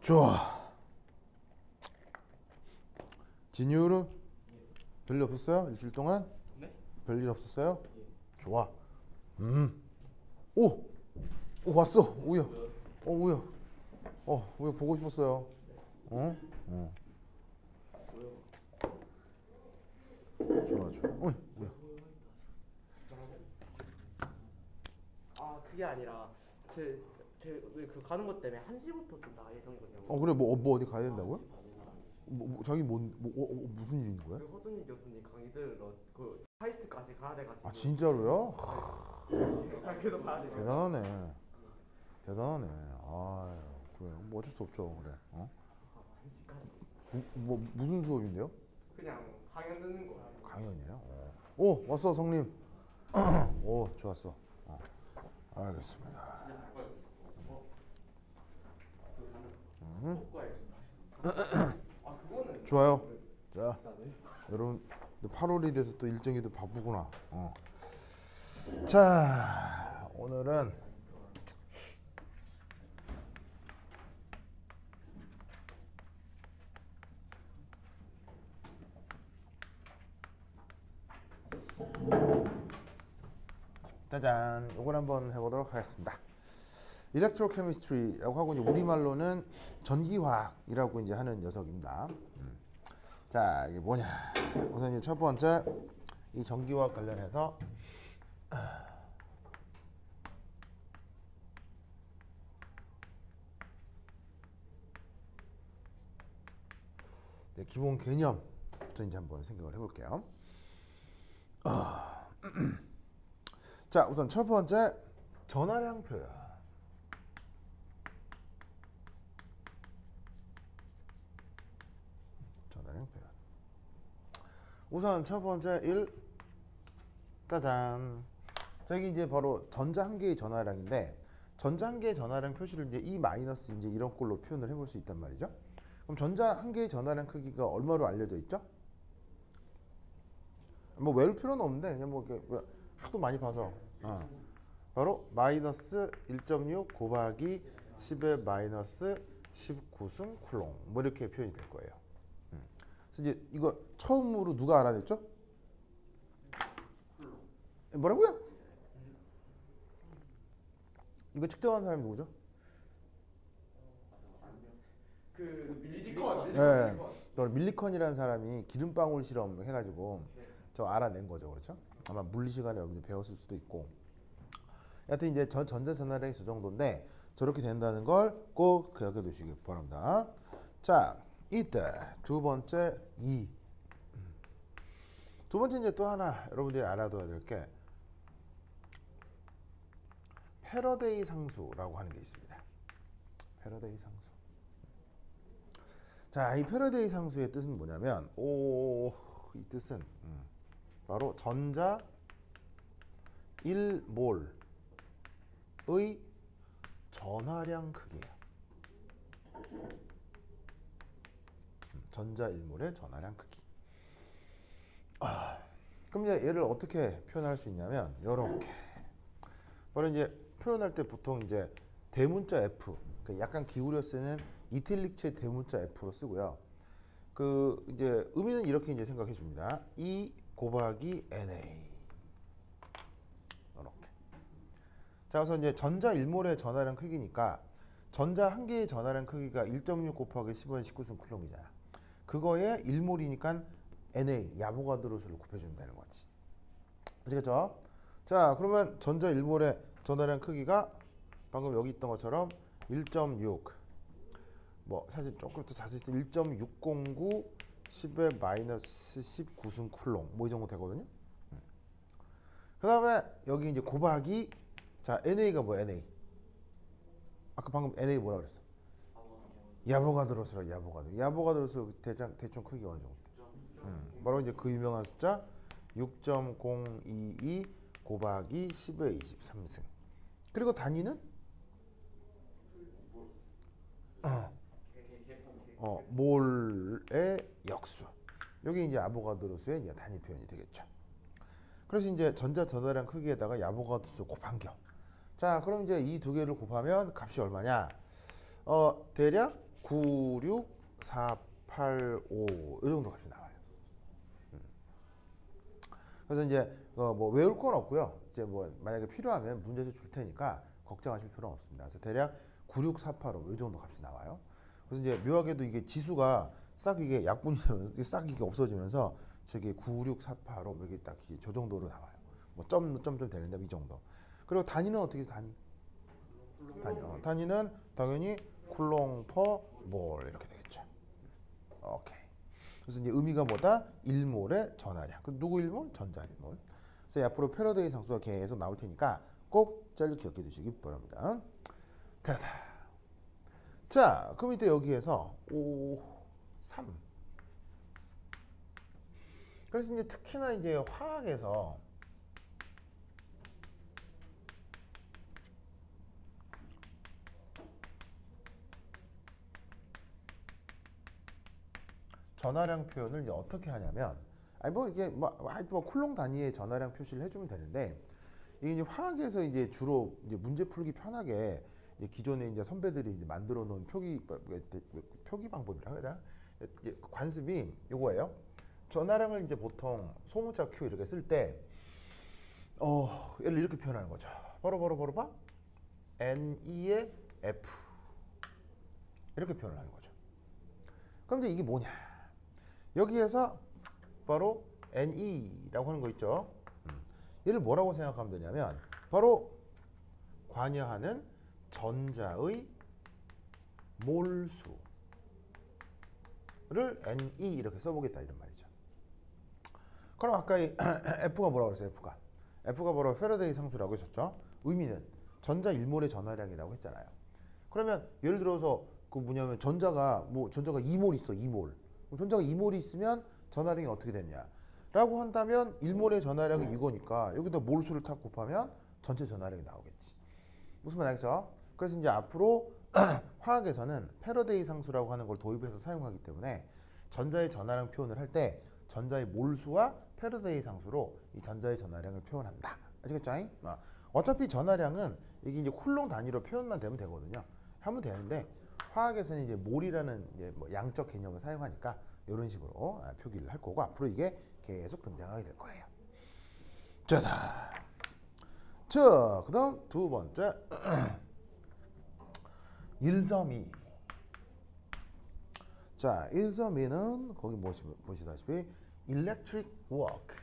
좋아. 진유는 별일 없었어요? 일주일 동안? 네? 별일 없었어요? 예. 좋아. 오! 오 왔어. 우야. 우야. 우야 보고 싶었어요. 어? 좋아 좋아. 우야. 아 그게 아니라 그 가는 것 때문에 1시부터 좀 나갈 예정이거든요. 그래 뭐 어디 가야 된다고요? 자기 무슨 일인 거야? 그 허준이 교수님 강의들로 그 카이스트까지 가야 돼가지고. 아 진짜로요? 계속 가야 돼요. 대단하네. 대단하네. 아 그래 뭐 어쩔 수 없죠. 그래. 1시까지. 무슨 수업인데요? 그냥 강연 듣는 거. 강연이에요? 오 왔어 성님. 오 좋았어. 알겠습니다. 좋아요. 자 여러분 8월이 돼서 또 일정이 또 바쁘구나. 자 오늘은 짜잔 요걸 한번 해보도록 하겠습니다. 일렉트로케미스트리라고 하고 이제 우리말로는 전기화학이라고 이제 하는 녀석입니다. 자 이게 뭐냐? 우선 이제 첫 번째 이 전기화학 관련해서 기본 개념부터 이제 한번 생각을 해볼게요. 자 우선 첫 번째 전하량 표현. 전하량 표현. 우선 첫 번째 1 짜잔. 저기 이제 바로 전자 한 개의 전하량인데 전자 한 개의 전하량 표시를 이제 E 마이너스 이제 이런 꼴로 표현을 해볼 수 있단 말이죠. 그럼 전자 한 개의 전하량 크기가 얼마로 알려져 있죠? 뭐 외울 필요는 없는데 그냥 뭐 하도 많이 봐서 바로 마이너스 1.6 곱하기 10의 마이너스 19승 쿨롱 뭐 이렇게 표현이 될 거예요. 그래서 이제 이거 처음으로 누가 알아냈죠? 뭐라고요? 이거 측정한 사람이 누구죠? 그 밀리컨. 네. 밀리컨이라는 사람이 기름방울 실험 해가지고 저 알아낸 거죠, 그렇죠? 아마 물리 시간에 여러분들 배웠을 수도 있고. 여하튼 이제 전자 전하량이 저 정도인데 저렇게 된다는 걸 꼭 기억해 두시기 바랍니다. 자, 이때 두 번째 2. 두 번째 이제 또 하나 여러분들이 알아둬야 될 게 패러데이 상수라고 하는 게 있습니다. 패러데이 상수. 자, 이 패러데이 상수의 뜻은 뭐냐면 이 뜻은 바로 전자 1몰의 전하량 크기예요. 전자 1몰의 전하량 크기. 그럼 이제 얘를 어떻게 표현할 수 있냐면 이렇게. 바로 이제 표현할 때 보통 이제 대문자 F, 그러니까 약간 기울여 쓰는 이탈릭체 대문자 F로 쓰고요. 그 이제 의미는 이렇게 이제 생각해 줍니다. E 곱하기 Na. 이렇게. 자, 그래서 이제 전자 1몰의 전하량 크기니까 전자 한 개의 전하량 크기가 1.6 곱하기 10의 19승 쿨롱이잖아. 그거에 1몰이니까 Na, 야보가드로 수를 곱해준다는 거지. 아시겠죠? 자, 그러면 전자 1몰의 전하량 크기가 방금 여기 있던 것처럼 1.6 뭐 사실 조금 더 자세히 1.609 10의 마이너스 19승 쿨롱 뭐 이 정도 되거든요. 그 다음에 여기 이제 곱하기 자 NA가 뭐야? NA 아까 방금 NA 뭐라 그랬어? 야보가드로수라. 야보가드로수 대충 크기가 어느 정도? 바로 이제 그 유명한 숫자 6.022 곱하기 10의 23승. 그리고 단위는 몰의 역수. 여기 이제 아보가드로수의 이제 단위 표현이 되겠죠. 그래서 이제 전자 전하량 크기에다가 야보가드로수 곱한 겨. 자, 그럼 이제 이 두 개를 곱하면 값이 얼마냐? 대략 96485 이 정도 값이 나와요. 그래서 이제 뭐 외울 건 없고요. 이제 뭐 만약에 필요하면 문제에서 줄 테니까 걱정하실 필요는 없습니다. 그래서 대략 96485 이 정도 값이 나와요. 그래서 이제 묘하게도 이게 지수가 싹 이게 약분이 되면서 싹 이게 없어지면서 저기 96485 이렇게 딱 저 정도로 나와요. 뭐 점점 되는데 이 정도. 그리고 단위는 어떻게 단위? 단위는 당연히 쿨롱 퍼 몰 이렇게 되겠죠. 오케이. 그래서 이제 의미가 뭐다? 1몰의 전하량. 그 누구 1몰? 전자 1몰. 그래서 앞으로 패러데이 상수가 계속 나올 테니까 꼭 잘 기억해 두시기 바랍니다. 됐다. 자, 그럼 이때 여기에서 5, 3. 그래서 이제 특히나 이제 화학에서 전하량 표현을 이제 어떻게 하냐면, 아니 뭐 이게 뭐 쿨롱 단위의 전하량 표시를 해주면 되는데, 이게 이제 화학에서 이제 주로 이제 문제 풀기 편하게 이제 기존에 이제 선배들이 이제 만들어 놓은 표기 방법이라고 해야 되나? 관습이 이거예요. 전하량을 이제 보통 소문자 Q 이렇게 쓸 때, 얘를 이렇게 표현하는 거죠. 바로 봐. NE의 F 이렇게 표현을 하는 거죠. 그럼 이제 이게 뭐냐? 여기에서 바로 NE라고 하는 거 있죠. 얘를 뭐라고 생각하면 되냐면 바로 관여하는 전자의 몰수를 NE 이렇게 써보겠다 이런 말이죠. 그럼 아까 이 F가 뭐라고 그랬어요? F가 바로 패러데이 상수라고 했었죠. 의미는 전자 1몰의 전하량이라고 했잖아요. 그러면 예를 들어서 그 뭐냐면 전자가 2몰 있어. 2몰. 전자가 2몰이 있으면 전하량이 어떻게 됐냐? 라고 한다면 1몰의 전하량이 이거니까 여기다 몰수를 탁 곱하면 전체 전하량이 나오겠지. 무슨 말 알겠죠? 그래서 이제 앞으로 화학에서는 패러데이 상수라고 하는 걸 도입해서 사용하기 때문에 전자의 전하량 표현을 할 때 전자의 몰수와 패러데이 상수로 이 전자의 전하량을 표현한다. 아시겠죠? 어차피 전하량은 이게 이제 쿨롱 단위로 표현만 되면 되거든요. 하면 되는데 화학에서는 이제 몰이라는 이제 뭐 양적 개념을 사용하니까 이런 식으로 표기를 할 거고 앞으로 이게 계속 등장하게 될 거예요. 자, 그다음 두 번째 일섬이. 자, 일섬이는 거기 보시다시피 electric work.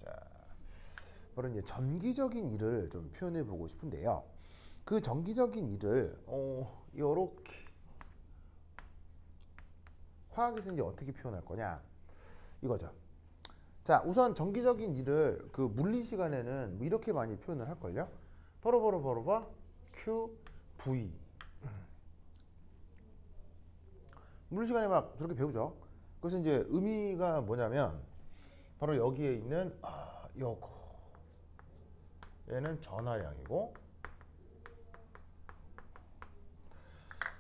자, 바로 이제 전기적인 일을 좀 표현해 보고 싶은데요. 그 전기적인 일을 요렇게 화학에서 이제 어떻게 표현할 거냐 이거죠. 자, 우선 전기적인 일을 그 물리 시간에는 뭐 이렇게 많이 표현을 할 걸요. 바로 봐. QV. 물리 시간에 막 저렇게 배우죠. 그래서 이제 의미가 뭐냐면 바로 여기에 있는 요거. 얘는 전하량이고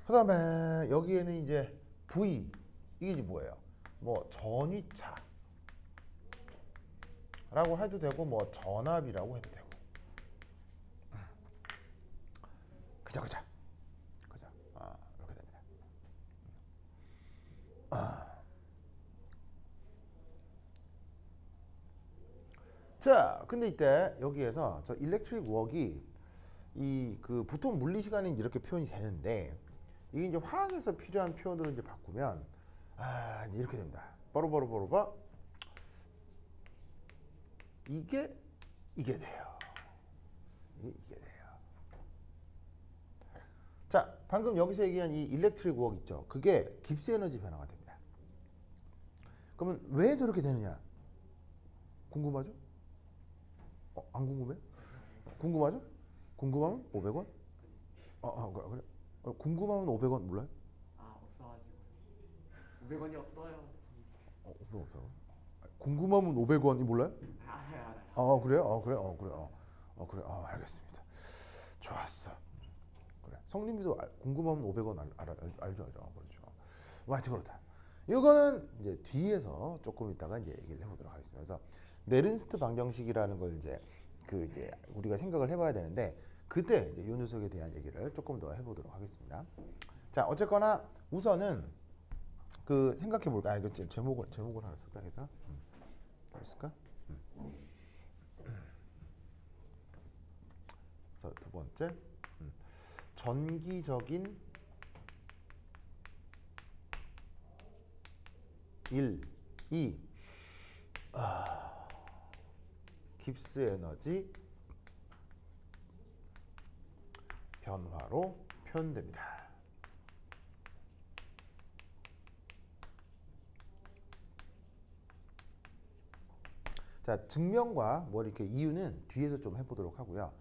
그다음에 여기에는 이제 V 이게 이제 뭐예요? 뭐 전위차 라고 해도 되고 뭐 전압이라고 해도 되고 그죠 이렇게 됩니다. 자, 근데 이때 여기에서 저 일렉트릭 웍이 이 그 보통 물리 시간에 이렇게 표현이 되는데 이게 이제 화학에서 필요한 표현으로 이제 바꾸면 이제 이렇게 됩니다. 바로 봐. 이게 돼요. 이게 돼요. 자, 방금 여기서 얘기한 이 일렉트릭 웍 있죠. 그게 깁스 에너지 변화가 됩니다. 그러면 왜 저렇게 되느냐? 궁금하죠? 안 궁금해? 궁금하죠? 궁금하면 500원? 그래? 궁금하면 500원 몰라요? 없어가지고 500원이 없어요. 500원 없어. 궁금하면 500원이 몰라요? 알아요. 그래요? 그래. 알겠습니다. 좋았어. 그래. 성림이도 궁금하면 500원 알죠. 그렇죠. 하여튼 그렇다. 이거는 이제 뒤에서 조금 있다가 이제 얘기를 해보도록 하겠습니다. 그래서 네른스트 방정식이라는 걸 이제 그 이제 우리가 생각을 해봐야 되는데 그때 이제 요 녀석에 대한 얘기를 조금 더 해보도록 하겠습니다. 자, 어쨌거나 우선은 그 생각해 볼까? 이거 제목을 하나 쓸까? 여기다 쓸까? 그래서 두 번째, 전기적인 1, 2 깁스 에너지 변화로 표현됩니다. 자, 증명과 뭐 이렇게 이유는 뒤에서 좀 해보도록 하고요.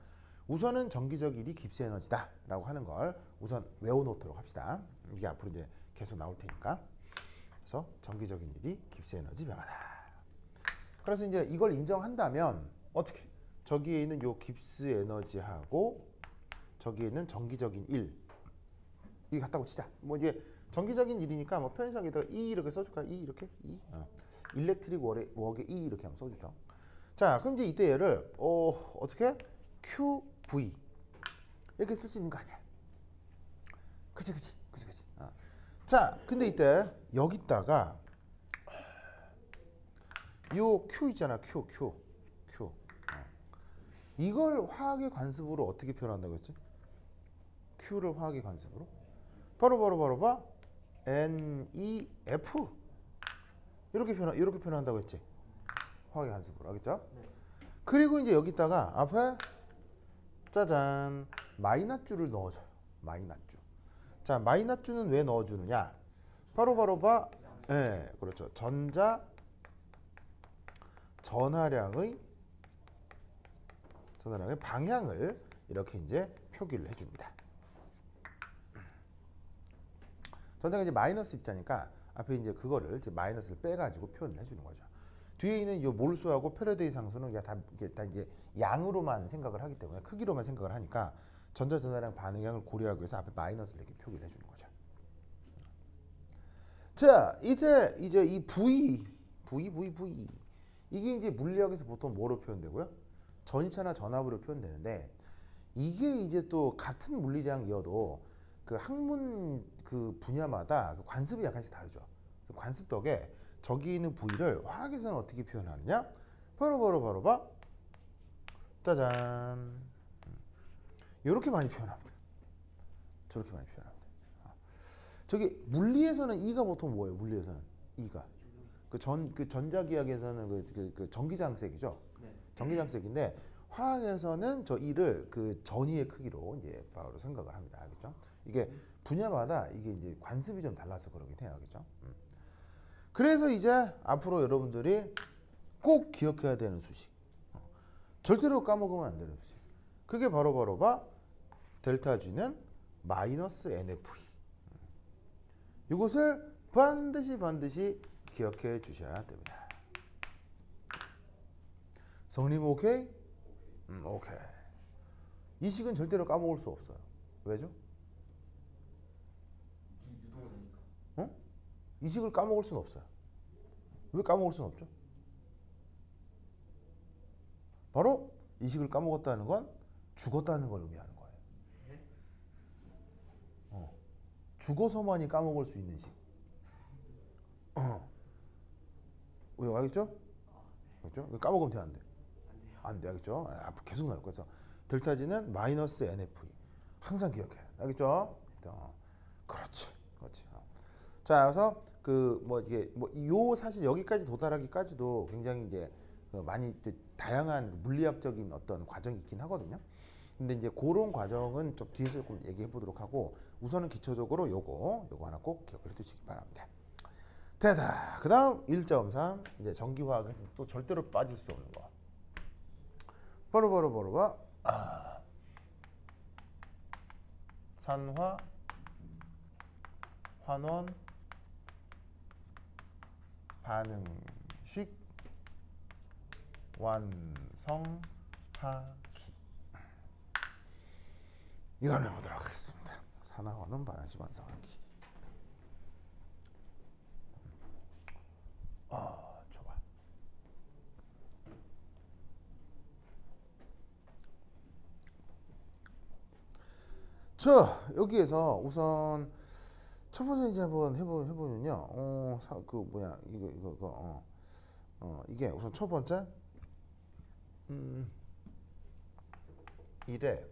우선은 전기적 일이 깁스 에너지다라고 하는 걸 우선 외워놓도록 합시다. 이게 앞으로 이제 계속 나올 테니까. 그래서 전기적인 일이 깁스 에너지 변화다. 그래서 이제 이걸 인정한다면 어떻게? 저기에 있는 요 깁스 에너지하고 저기에 있는 전기적인 일 이게 같다고 치자. 뭐 이제 전기적인 일이니까 뭐 편의상에다가 E 이렇게 써줄까? E 이렇게 E. 일렉트릭 웍에 E 이렇게 한번 써주죠. 자, 그럼 이제 이때 얘를 어떻게? QV 이렇게 쓸 수 있는 거 아니야? 그치. 자, 근데 이때 여기다가 요 Q 있잖아. Q. 이걸 화학의 관습으로 어떻게 표현한다고 했지? Q를 화학의 관습으로 바로 봐. NEF 이렇게 표현한다고 했지. 화학의 관습으로 알겠죠? 네. 그리고 이제 여기다가 앞에 짜잔 마이너주를 넣어줘요. 마이너주. 자, 마이너주는 왜 넣어주느냐? 바로 봐. 예, 그렇죠. 전하량의 방향을 이렇게 이제 표기를 해줍니다. 전자가 이제 마이너스 입자니까 앞에 이제 그거를 이제 마이너스를 빼가지고 표현을 해주는 거죠. 뒤에 있는 요 몰수하고 패러데이 상수는 다 이제 양으로만 생각을 하기 때문에 크기로만 생각을 하니까 전자 전하량 반응량을 고려하기 위해서 앞에 마이너스를 이렇게 표기를 해주는 거죠. 자, 이때 이제 이 V 이게 이제 물리학에서 보통 뭐로 표현되고요? 전이차나 전압으로 표현되는데 이게 이제 또 같은 물리량이어도 그 학문 그 분야마다 그 관습이 약간씩 다르죠. 관습 덕에 저기 있는 V를 화학에서는 어떻게 표현하느냐? 바로 봐. 짜잔. 이렇게 많이 표현합니다. 저렇게 많이 표현합니다. 저기 물리에서는 E가 보통 뭐예요? 물리에서는 E가 그 전자기학에서는 그 전기장색이죠. 네. 전기장색인데 화학에서는 저 E를 그 전위의 크기로 이제 바로 생각을 합니다. 알겠죠? 이게 분야마다 이게 이제 관습이 좀 달라서 그러긴 해요. 알겠죠? 그래서 이제 앞으로 여러분들이 꼭 기억해야 되는 수식. 절대로 까먹으면 안 되는 수식. 그게 바로 봐. 델타 G는 마이너스 NFE. 이것을 반드시 기억해 주셔야 됩니다. 성님 오케이? 오케이. 이 식은 절대로 까먹을 수 없어요. 왜죠? 이 식을 까먹을 수는 없어요. 왜 까먹을 수는 없죠? 바로 이 식을 까먹었다는 건 죽었다는 걸 의미하는 거예요. 죽어서만이 까먹을 수 있는 식. 왜 알겠죠? 알겠죠? 까먹으면 돼, 안 돼? 안 돼, 알겠죠? 앞으로 계속 나올 거예요. 그래서 델타 G는 마이너스 NFE. 항상 기억해. 알겠죠? 그렇지. 자, 그래서 그 뭐 이게 요 사실 여기까지 도달하기까지도 굉장히 이제 많이 다양한 물리학적인 어떤 과정이 있긴 하거든요. 근데 이제 그런 과정은 좀 뒤에서 조금 얘기해 보도록 하고 우선은 기초적으로 요거 하나 꼭 기억을 해 두시기 바랍니다. 됐다. 그 다음 1.3 이제 전기화학에서 또 절대로 빠질 수 없는 거. 바로 봐. 산화 환원 반응식 완성하기. 이걸 해보도록 하겠습니다. 산화환원 반응식 완성하기. 좋아. 자, 여기에서 우선 첫 번째 이제 한번 해보면요. 그 뭐야 이거 이게 우선 첫 번째 일에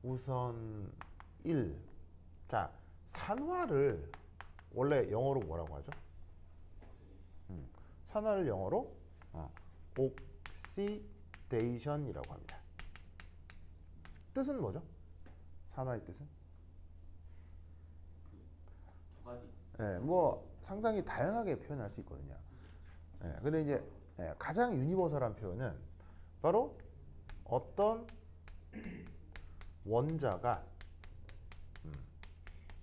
우선 일. 자, 산화를 원래 영어로 뭐라고 하죠? 산화를 영어로 옥시데이션이라고 합니다. 뜻은 뭐죠? 산화의 뜻은? 두 가지. 예, 뭐 상당히 다양하게 표현할 수 있거든요. 예, 근데 이제 가장 유니버설한 표현은 바로 어떤 원자가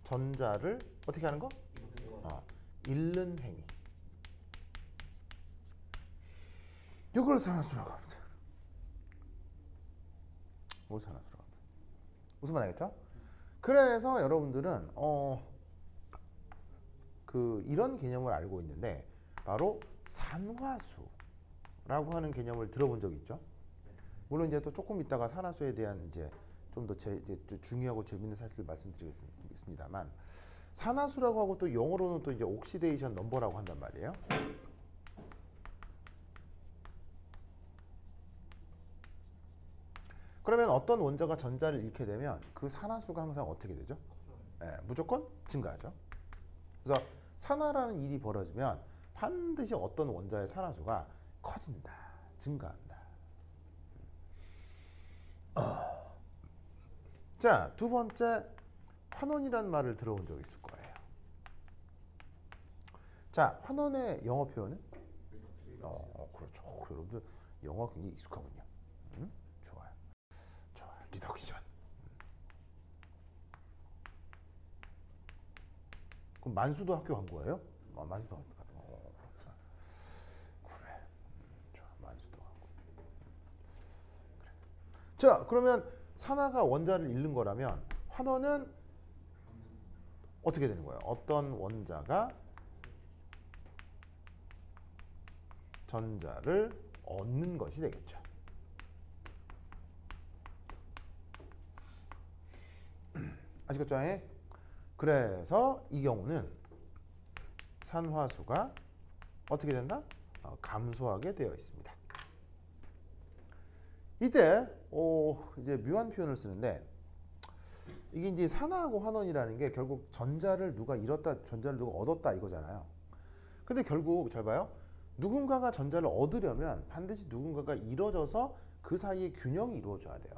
전자를 어떻게 하는 거? 잃는 행위. 이걸 산화수라고 합니다. 이걸 산화수라고 합니다. 무슨 말이겠죠? 그래서 여러분들은 그 이런 개념을 알고 있는데 바로 산화수라고 하는 개념을 들어본 적 있죠? 물론 이제 또 조금 있다가 산화수에 대한 이제 좀 더 중요하고 재밌는 사실을 말씀드리겠습니다만 산화수라고 하고 또 영어로는 또 이제 옥시데이션 넘버라고 한단 말이에요. 그러면 어떤 원자가 전자를 잃게 되면 그 산화수가 항상 어떻게 되죠? 무조건 증가하죠. 그래서 산화라는 일이 벌어지면 반드시 어떤 원자의 산화수가 커진다, 증가한다. 자, 두 번째 환원이라는 말을 들어본 적 있을 거예요. 자, 환원의 영어 표현은? 그렇죠. 여러분들 영어 굉장히 익숙하군요. 좋아요. 리덕션. 그럼 만수도 학교 간 거예요? 만수도 갔다. 그래. 좋아. 만수도 가고. 그래. 자, 그러면 산화가 원자를 잃는 거라면 환원은 어떻게 되는 거예요? 어떤 원자가 전자를 얻는 것이 되겠죠. 아시겠죠? 그래서 이 경우는 산화수가 어떻게 된다? 감소하게 되어 있습니다. 이때 이제 묘한 표현을 쓰는데 이게 이제 산화하고 환원이라는 게 결국 전자를 누가 잃었다, 전자를 누가 얻었다 이거잖아요. 근데 결국 잘 봐요. 누군가가 전자를 얻으려면 반드시 누군가가 잃어져서 그 사이에 균형이 이루어져야 돼요.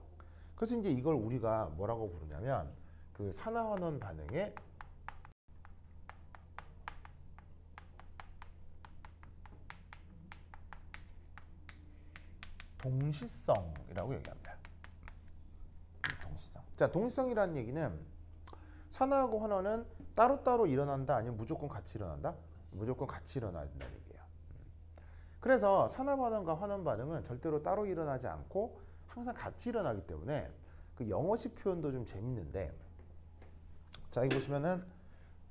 그래서 이제 이걸 우리가 뭐라고 부르냐면 그 산화환원 반응의 동시성이라고 얘기합니다. 동시성. 자, 동시성이라는 얘기는 산화하고 환원은 따로따로 일어난다 아니면 무조건 같이 일어난다? 무조건 같이 일어나야 된다는 얘기예요. 그래서 산화 반응과 환원 반응은 절대로 따로 일어나지 않고 항상 같이 일어나기 때문에 그 영어식 표현도 좀 재밌는데, 자, 여기 보시면은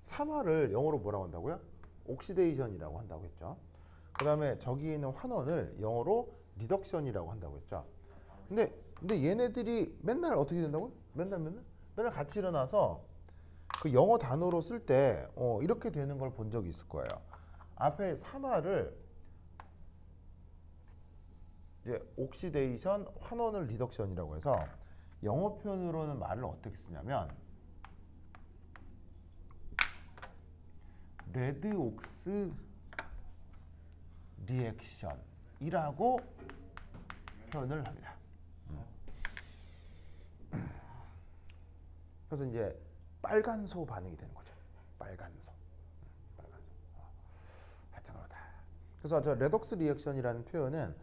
산화를 영어로 뭐라고 한다고요? 옥시데이션이라고 한다고 했죠. 그 다음에 저기 있는 환원을 영어로 리덕션이라고 한다고 했죠. 근데 얘네들이 맨날 어떻게 된다고요? 맨날 같이 일어나서 그 영어 단어로 쓸 때 이렇게 되는 걸 본 적이 있을 거예요. 앞에 산화를 이제 옥시데이션, 환원을 리덕션이라고 해서 영어 표현으로는 말을 어떻게 쓰냐면 레드옥스 리액션이라고 표현을 합니다. 그래서 이제 빨간소 반응이 되는 거죠. 빨간소. 하여튼 그렇다. 그래서 저 레독스 리액션이라는 표현은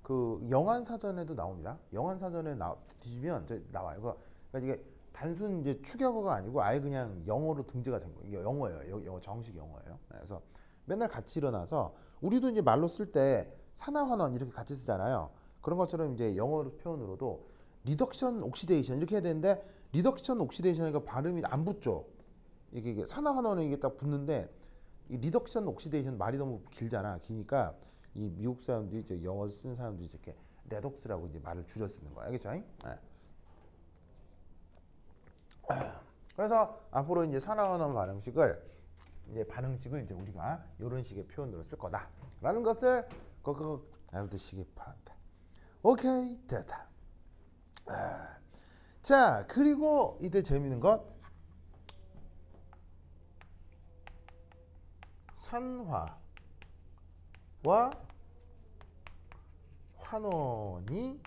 그 영한 사전에도 나옵니다. 영한 사전에 뒤지면 이제 나와요. 그러니까 이게 단순 이제 추격어가 아니고 아예 그냥 영어로 등재가 된 거예요. 이게 영어예요. 영어 정식 영어예요. 그래서 맨날 같이 일어나서 우리도 이제 말로 쓸 때 산화환원 이렇게 같이 쓰잖아요. 그런 것처럼 이제 영어 표현으로도 리덕션 옥시데이션 이렇게 해야 되는데 리덕션 옥시데이션이니까 발음이 안 붙죠. 이게 산화환원은 이게 딱 붙는데 이 리덕션 옥시데이션 말이 너무 길잖아. 기니까 이 미국 사람들이 이제 영어를 쓰는 사람들이 이렇게 레독스라고 이제 말을 줄여 쓰는 거야. 알겠죠? 네. 그래서 앞으로 이제 산화환원 반응식을 이제 우리가 이런 식의 표현으로 쓸 거다라는 것을 꼭 알아두시기 바랍니다. 오케이, 됐다. 자, 그리고 이때 재미있는 것, 산화와 환원이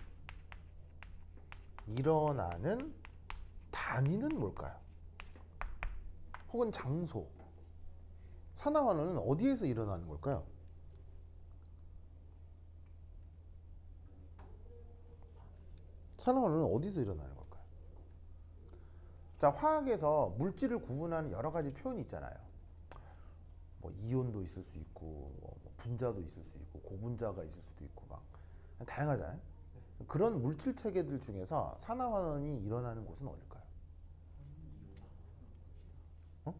일어나는 단위는 뭘까요? 혹은 장소. 산화환원은 어디에서 일어나는 걸까요? 산화환원은 어디서 일어나는 걸까요? 자, 화학에서 물질을 구분하는 여러 가지 표현이 있잖아요. 뭐 이온도 있을 수 있고, 뭐 분자도 있을 수 있고, 고분자가 있을 수도 있고, 막 다양하잖아요. 그런 물질 체계들 중에서 산화환원이 일어나는 곳은 어딜까요? 어?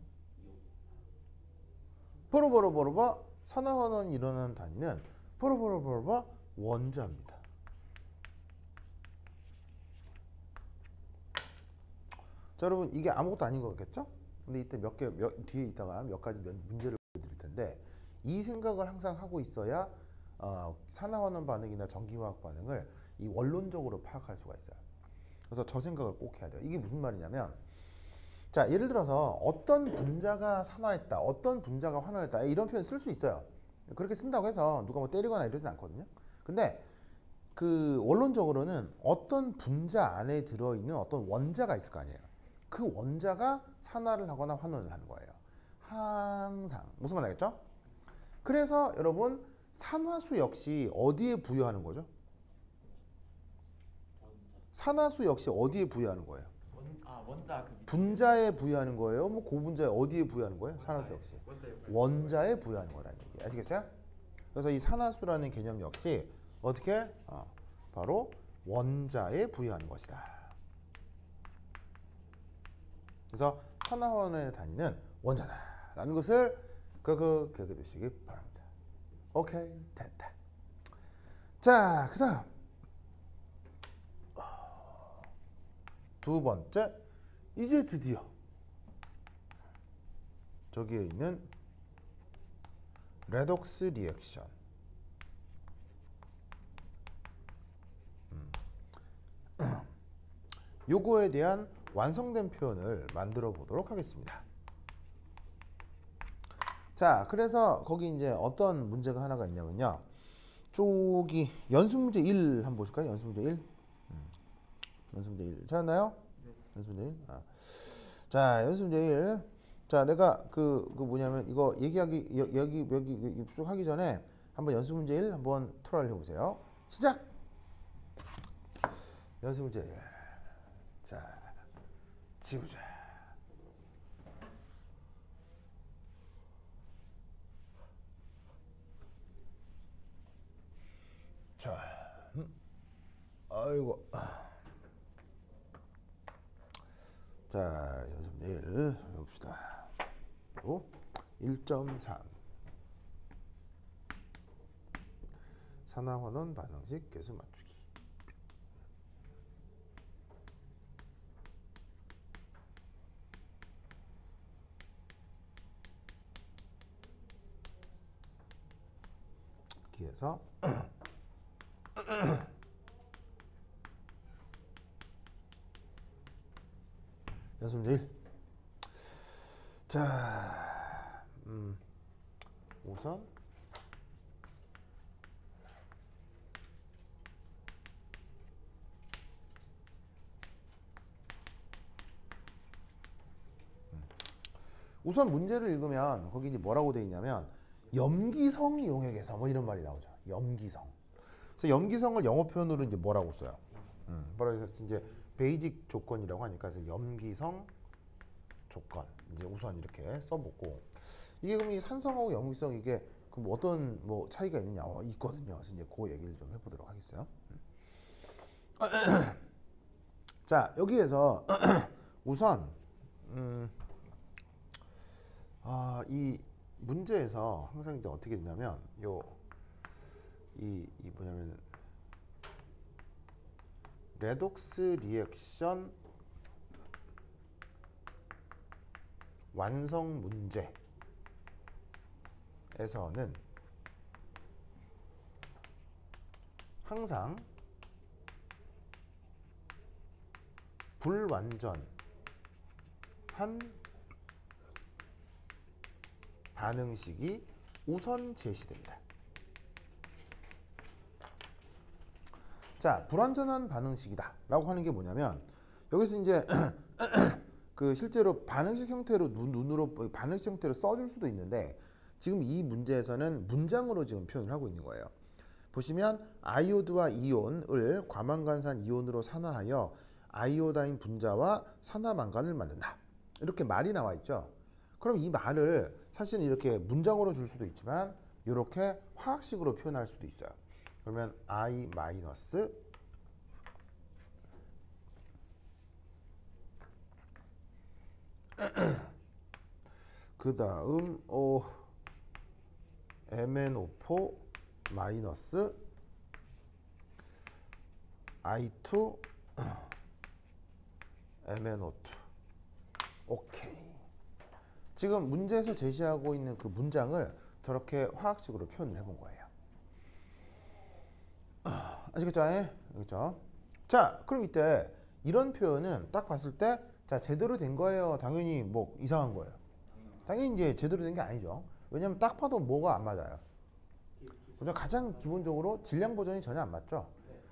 포로보로보로바 산화환원이 일어나는 단위는 포로보로보로바 원자입니다. 자, 여러분, 이게 아무것도 아닌 것 같겠죠? 근데 이때 뒤에 있다가 몇 가지 문제를 보여드릴 텐데, 이 생각을 항상 하고 있어야 산화환원 반응이나 전기화학 반응을 이 원론적으로 파악할 수가 있어요. 그래서 저 생각을 꼭 해야 돼요. 이게 무슨 말이냐면, 자, 예를 들어서 어떤 분자가 산화했다, 어떤 분자가 환원했다, 이런 표현 쓸 수 있어요. 그렇게 쓴다고 해서 누가 뭐 때리거나 이러진 않거든요. 근데 그 원론적으로는 어떤 분자 안에 들어있는 어떤 원자가 있을 거 아니에요. 그 원자가 산화를 하거나 환원을 하는 거예요. 항상. 무슨 말 알겠죠? 그래서 여러분, 산화수 역시 어디에 부여하는 거죠? 산화수 역시 어디에 부여하는 거예요? 원자 그 밑에 분자에 부여하는 거예요? 뭐 고분자에 어디에 부여하는 거예요? 산화수 역시 원자에 부여하는 거라는 얘기. 아시겠어요? 그래서 이 산화수라는 개념 역시 어떻게? 바로 원자에 부여하는 것이다. 그래서 산화환원의 단위는 원자다라는 것을 기억해 두시기 바랍니다. 오케이, 됐다. 자, 그 다음 두 번째, 이제 드디어 저기에 있는 레독스 리액션. 요거에 대한 완성된 표현을 만들어 보도록 하겠습니다. 자, 그래서 거기 이제 어떤 문제가 하나가 있냐면요. 저기 연습문제 1 한번 보실까요? 연습문제 1. 연습문제 1. 찾았나요? 네. 연습문제 1. 자, 연습문제 1. 자, 내가 뭐냐면 이거 얘기하기 여기 입수하기 전에 한번 연습문제 1 한번 트라이를 해보세요. 시작. 연습문제 1. 자, 지우자. 자, 아이고. 자, 연습 내일 해봅시다. 1.3 산화환원 반응식 계수 맞추기. 기에서 연습 문제 1. 자, 우선 문제를 읽으면 거기 이제 뭐라고 돼 있냐면 염기성 용액에서 뭐 이런 말이 나오죠. 염기성. 그래서 염기성을 영어 표현으로 이제 뭐라고 써요? 뭐라고 이제 베이직 조건이라고 하니까 그래서 염기성 조건 이제 우선 이렇게 써보고 이게 그럼 이 산성하고 염기성 이게 그럼 어떤 뭐 차이가 있느냐? 있거든요. 그래서 이제 그 얘기를 좀 해보도록 하겠어요. 자, 여기에서 우선 이 문제에서 항상 이제 어떻게 되냐면 이 뭐냐면 레독스 리액션 완성 문제에서는 항상 불완전한 반응식이 우선 제시된다. 자, 불완전한 반응식이다 라고 하는 게 뭐냐면 여기서 이제 그 실제로 반응식 형태로 눈으로 반응식 형태로 써줄 수도 있는데 지금 이 문제에서는 문장으로 지금 표현을 하고 있는 거예요. 보시면 아이오드와 이온을 과망간산 이온으로 산화하여 아이오다인 분자와 산화망간을 만든다. 이렇게 말이 나와 있죠. 그럼 이 말을 사실은 이렇게 문장으로 줄 수도 있지만 이렇게 화학식으로 표현할 수도 있어요. 그러면 I 마이너스 그 다음 MnO4 마이너스 I2 MnO2 오케이. 지금 문제에서 제시하고 있는 그 문장을 저렇게 화학식으로 표현을 해본 거예요. 아시겠죠? 알겠죠? 자, 그럼 이때 이런 표현은 딱 봤을 때 자, 제대로 된 거예요? 당연히 뭐 이상한 거예요? 당연히 이제 제대로 된 게 아니죠. 왜냐면 딱 봐도 뭐가 안 맞아요. 그죠? 가장 기본적으로 질량 보전이 전혀 안 맞죠.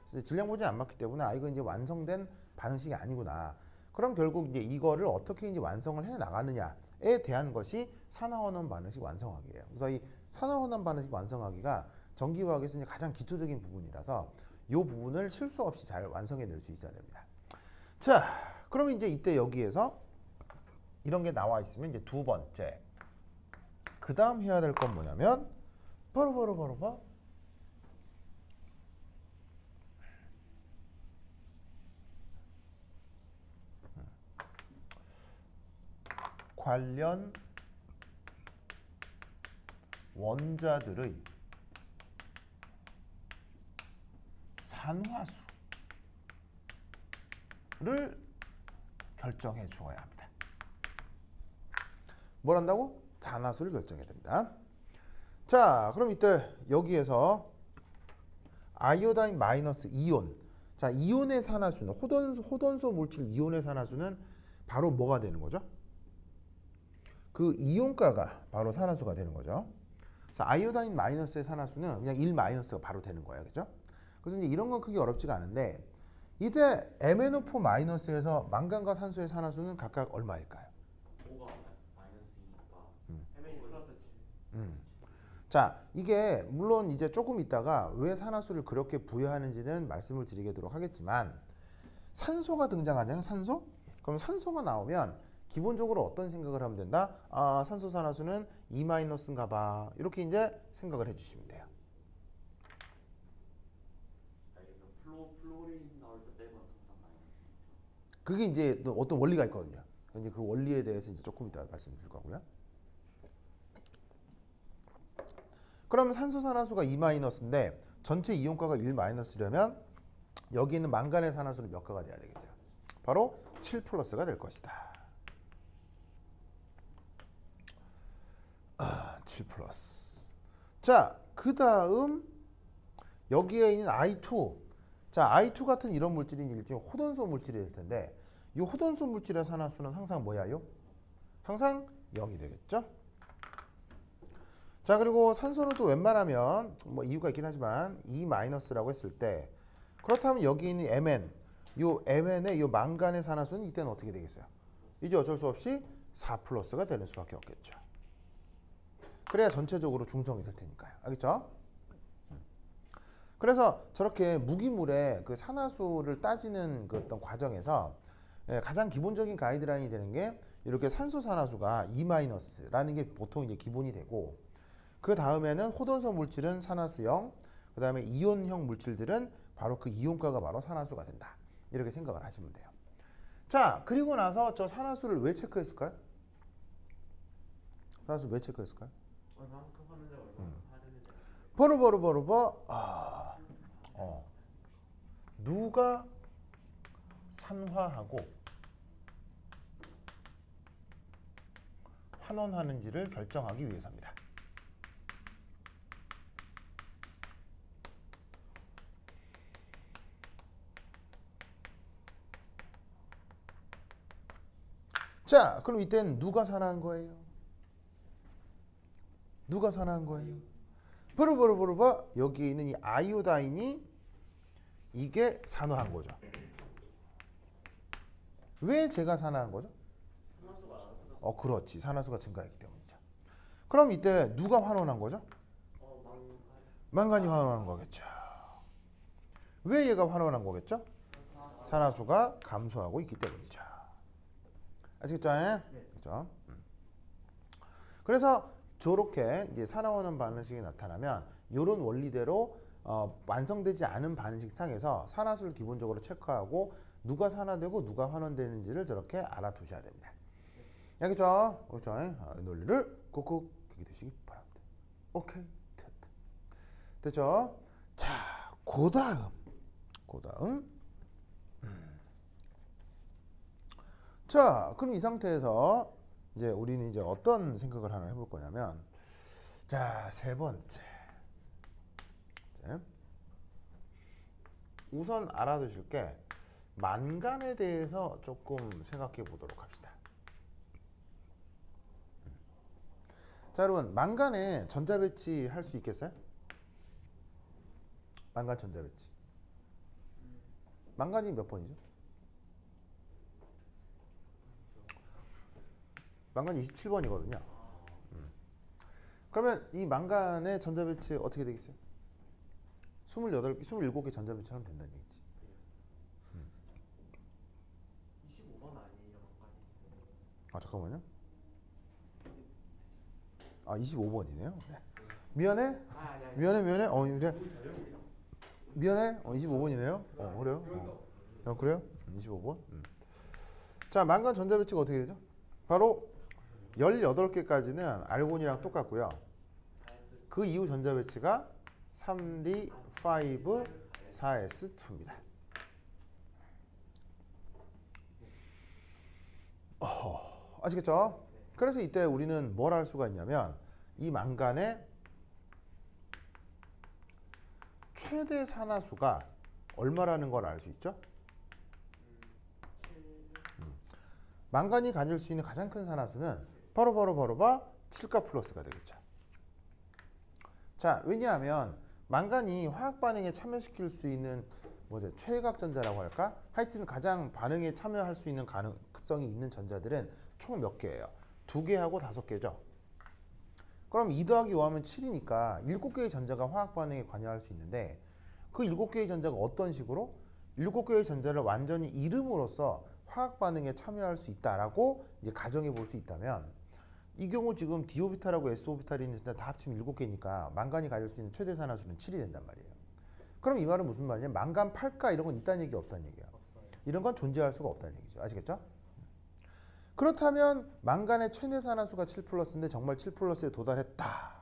그래서 질량 보전이 안 맞기 때문에 이건 이제 완성된 반응식이 아니구나. 그럼 결국 이제 이거를 어떻게 이제 완성을 해 나가느냐에 대한 것이 산화원원 반응식 완성하기예요. 그래서 이 산화원원 반응식 완성하기가 전기화학에서 이제 가장 기초적인 부분이라서 이 부분을 실수 없이 잘 완성해 낼 수 있어야 됩니다. 자, 그러면 이제 이때 여기에서 이런 게 나와 있으면 이제 두 번째 그 다음 해야 될 건 뭐냐면 바로 관련 원자들의 산화수를 결정해 주어야 합니다. 뭘 한다고? 산화수를 결정해야 됩니다. 자, 그럼 이때 여기에서 아이오다인 마이너스 이온. 자, 이온의 산화수는 호돈소 물질 이온의 산화수는 바로 뭐가 되는 거죠? 그 이온가가 바로 산화수가 되는 거죠. 그래서 아이오다인 마이너스의 산화수는 그냥 1 마이너스가 바로 되는 거예요. 그죠? 그래서 이제 이런 건 크게 어렵지가 않은데 이때 MnO4 마이너스에서 망간과 산소의 산화수는 각각 얼마일까요? 5가 마이너스 2니까 Mn 플러스 7. 자, 이게 물론 이제 조금 있다가 왜 산화수를 그렇게 부여하는지는 말씀을 드리도록 하겠지만 산소가 등장하잖아요. 산소? 그럼 산소가 나오면 기본적으로 어떤 생각을 하면 된다? 아, 산소 산화수는 2-인가 봐. 이렇게 이제 생각을 해주시면 돼요. 플로린 나올 때 빼면 항상 마이너스. 그게 이제 또 어떤 원리가 있거든요. 이제 그 원리에 대해서 이제 조금 이따 말씀드릴 거고요. 그러면 산소 산화수가 2-인데 전체 이온가가 1-려면 여기 있는 망간의 산화수는 몇 가가 돼야 되겠어요? 바로 7+가 될 것이다. 7+. 자, 그 다음 여기에 있는 I2. 자, I2 같은 이런 물질이 일종의 호돈소 물질이 될 텐데 이 호돈소 물질의 산화수는 항상 뭐야요? 항상 0이 되겠죠? 자, 그리고 산소로도 웬만하면 뭐 이유가 있긴 하지만 2-라고 했을 때 그렇다면 여기 있는 Mn, 요 Mn의 요 망간의 산화수는 이때는 어떻게 되겠어요? 이제 어쩔 수 없이 4+가 되는 수밖에 없겠죠. 그래야 전체적으로 중성이 될 테니까요. 알겠죠? 그래서 저렇게 무기물의 그 산화수를 따지는 그 어떤 과정에서 가장 기본적인 가이드라인이 되는 게 이렇게 산소 산화수가 2-라는 게 보통 이제 기본이 되고 그 다음에는 호돈소 물질은 산화수 0, 그 다음에 이온형 물질들은 바로 그 이온가가 바로 산화수가 된다. 이렇게 생각을 하시면 돼요. 자, 그리고 나서 저 산화수를 왜 체크했을까요? 산화수 왜 체크했을까요? 얼마만큼 하는데 얼마만큼 하는데. 누가 산화하고 환원하는지를 결정하기 위해서입니다. 자, 그럼 이때는 누가 산화한 거예요? 누가 산화한 거예요? 버르버르버르바 여기에 있는 이 아이오다인이 이게 산화한 거죠. 왜 제가 산화한 거죠? 그렇지. 산화수가 증가했기 때문이죠. 그럼 이때 누가 환원한 거죠? 망간이 환원한 거겠죠. 왜 얘가 환원한 거겠죠? 산화수가 감소하고 있기 때문이죠. 아시겠죠? 그렇죠? 그래서 저렇게 이제 산화환원 반응식이 나타나면 이런 원리대로 완성되지 않은 반응식 상에서 산화수를 기본적으로 체크하고 누가 산화되고 누가 환원되는지를 저렇게 알아두셔야 됩니다. 알겠죠? 그렇죠? 이 논리를 꾹꾹 기두시기 바랍니다. 오케이, 됐죠? 자, 그다음. 자, 그럼 이 상태에서 이제 우리는 이제 어떤 생각을 하나 해볼 거냐면, 자, 세 번째. 우선 알아두실 게 만간에 대해서 조금 생각해 보도록 합시다. 자, 여러분, 만간에 전자 배치 할 수 있겠어요? 만간 전자 배치. 만간이 몇 번이죠? 만간이 27번이거든요. 그러면 이 만간의 전자 배치 어떻게 되겠어요? 27개 전자 배치하면 된다는 얘기지. 25번 아니에요? 잠깐만요. 25번이네요. 네. 미안해. 그래. 미안해. 25번이네요. 그래요? 그래요? 25번. 자, 만간 전자 배치가 어떻게 되죠? 바로 18개까지는 알곤이랑 똑같고요. 그 이후 전자 배치가 3D, 5, 4s2입니다. 아시겠죠? 그래서 이때 우리는 뭘 할 수가 있냐면 이 만간의 최대 산화수가 얼마라는 걸 알 수 있죠? 만간이 가질 수 있는 가장 큰 산화수는 바로 7가 플러스가 되겠죠. 자, 왜냐하면 만간이 화학 반응에 참여시킬 수 있는 최외각 전자라고 할까? 하여튼 가장 반응에 참여할 수 있는 가능성이 있는 전자들은 총 몇 개예요? 2개하고 5개죠. 그럼 2 더하기 5 하면 7이니까 7개의 전자가 화학 반응에 관여할 수 있는데 그 7개의 전자가 어떤 식으로? 7개의 전자를 완전히 이름으로써 화학 반응에 참여할 수 있다라고 이제 가정해 볼 수 있다면 이 경우 지금 D오비탈하고 S오비탈이 있는 전자 다 합치면 7개니까 만간이 가질 수 있는 최대 산화수는 7이 된단 말이에요. 그럼 이 말은 무슨 말이냐? 만간 8가 이런 건 있다는 얘기 없다는 얘기야. 이런 건 존재할 수가 없다는 얘기죠. 아시겠죠? 그렇다면 만간의 최대 산화수가 7 플러스인데 정말 7 플러스에 도달했다.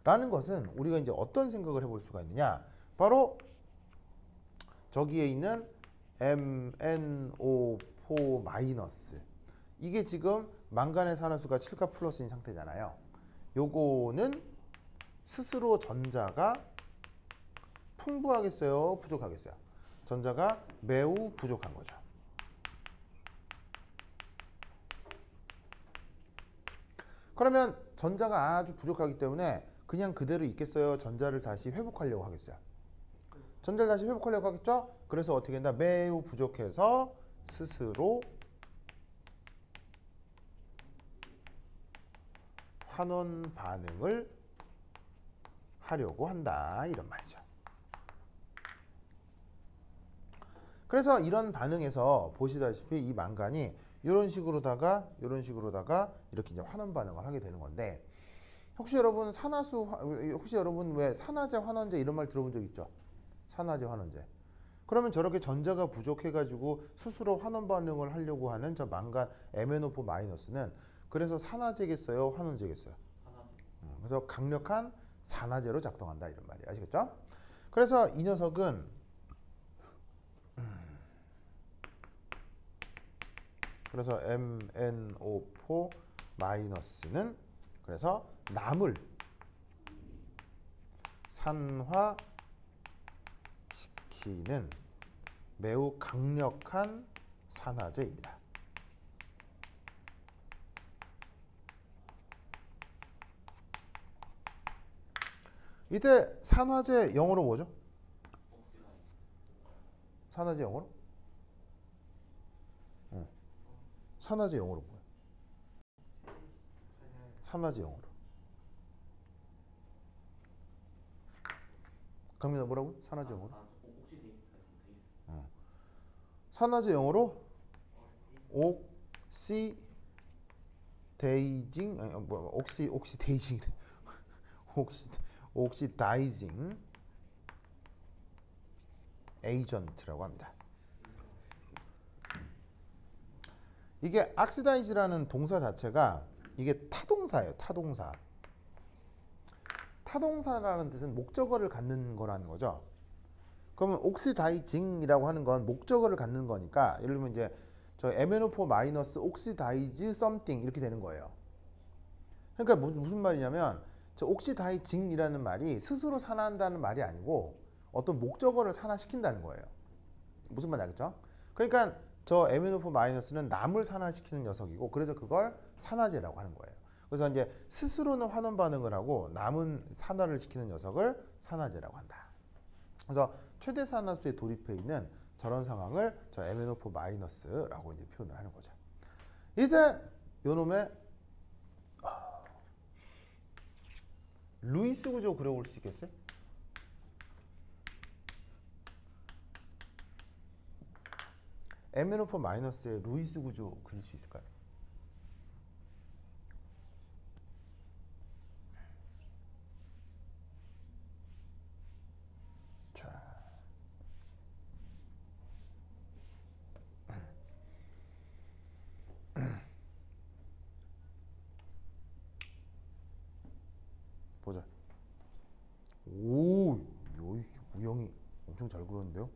라는 것은 우리가 이제 어떤 생각을 해볼 수가 있느냐? 바로 저기에 있는 MnO4 마이너스. 이게 지금 만간의 산화수가 7가 플러스인 상태잖아요. 요거는 스스로 전자가 풍부하겠어요? 부족하겠어요? 전자가 매우 부족한 거죠. 그러면 전자가 아주 부족하기 때문에 그냥 그대로 있겠어요? 전자를 다시 회복하려고 하겠어요? 전자를 다시 회복하려고 하겠죠? 그래서 어떻게 된다? 매우 부족해서 스스로 환원 반응을 하려고 한다. 이런 말이죠. 그래서 이런 반응에서 보시다시피 이 만간이 이런 식으로다가 이렇게 이제 환원 반응을 하게 되는 건데 혹시 여러분 왜 산화제, 환원제 이런 말 들어본 적 있죠? 산화제, 환원제. 그러면 저렇게 전자가 부족해가지고 스스로 환원 반응을 하려고 하는 저 만간 MnO4 마이너스는 그래서 산화제겠어요? 환원제겠어요? 그래서 강력한 산화제로 작동한다 이런 말이에요. 아시겠죠? 그래서 이 녀석은 그래서 MnO4 마이너스는 그래서 남을 산화시키는 매우 강력한 산화제입니다. 이때 산화제 영어로 뭐죠? 산화제 영어로? 산화제 영어로 뭐야? 산화제 영어로. 강민아 뭐라고? 산화제 영어로? 산화제 영어로 옥시데이징 아니 뭐 옥시데이징 옥시다이징 에이전트라고 합니다. 이게 악시다이즈라는 동사 자체가 이게 타동사예요. 타동사. 타동사라는 뜻은 목적어를 갖는 거라는 거죠. 그러면 옥시다이징이라고 하는 건 목적어를 갖는 거니까 예를 들면 이제 저 MnO4 마이너스 옥시다이즈 something 이렇게 되는 거예요. 그러니까 무슨 말이냐면 저 옥시다이징이라는 말이 스스로 산화한다는 말이 아니고 어떤 목적어를 산화시킨다는 거예요. 무슨 말인지 알겠죠? 그러니까 저 MnO4 마이너스는 남을 산화시키는 녀석이고 그래서 그걸 산화제라고 하는 거예요. 그래서 이제 스스로는 환원 반응을 하고 남은 산화를 시키는 녀석을 산화제라고 한다. 그래서 최대 산화수에 돌입해 있는 저런 상황을 저 MnO4 마이너스라고 이제 표현을 하는 거죠. 이때 요놈의 루이스 구조 그려볼 수 있겠어요? MnO4 마이너스의 루이스 구조 그릴 수 있을까요? 자, 보자. 오, 요 우영이 엄청 잘 그렸는데요.